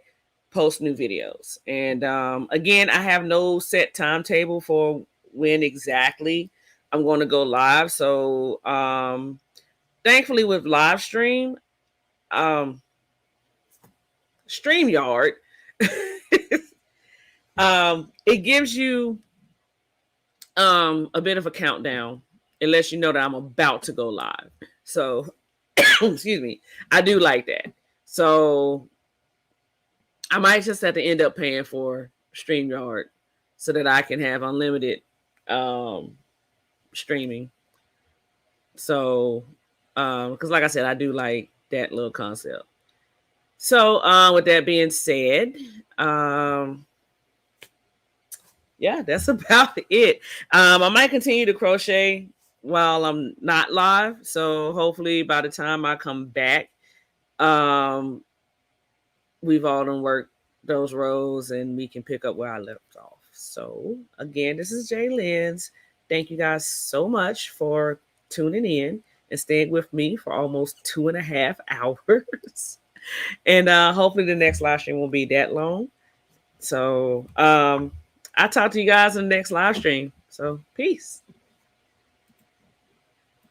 post new videos. And again, I have no set timetable for when exactly I'm going to go live. So thankfully with live stream, um, StreamYard, it gives you a bit of a countdown. It lets you know that I'm about to go live. So excuse me, I do like that. So I might just have to end up paying for StreamYard so that I can have unlimited um streaming. So because like I said, I do like that little concept. So with that being said, um yeah, that's about it. I might continue to crochet while I'm not live. So hopefully by the time I come back, um, we've all done worked those rows and we can pick up where I left off. So again, this is Jay Lynn's. Thank you guys so much for tuning in and staying with me for almost 2.5 hours. And hopefully the next live stream won't be that long. So I'll talk to you guys in the next live stream. So peace.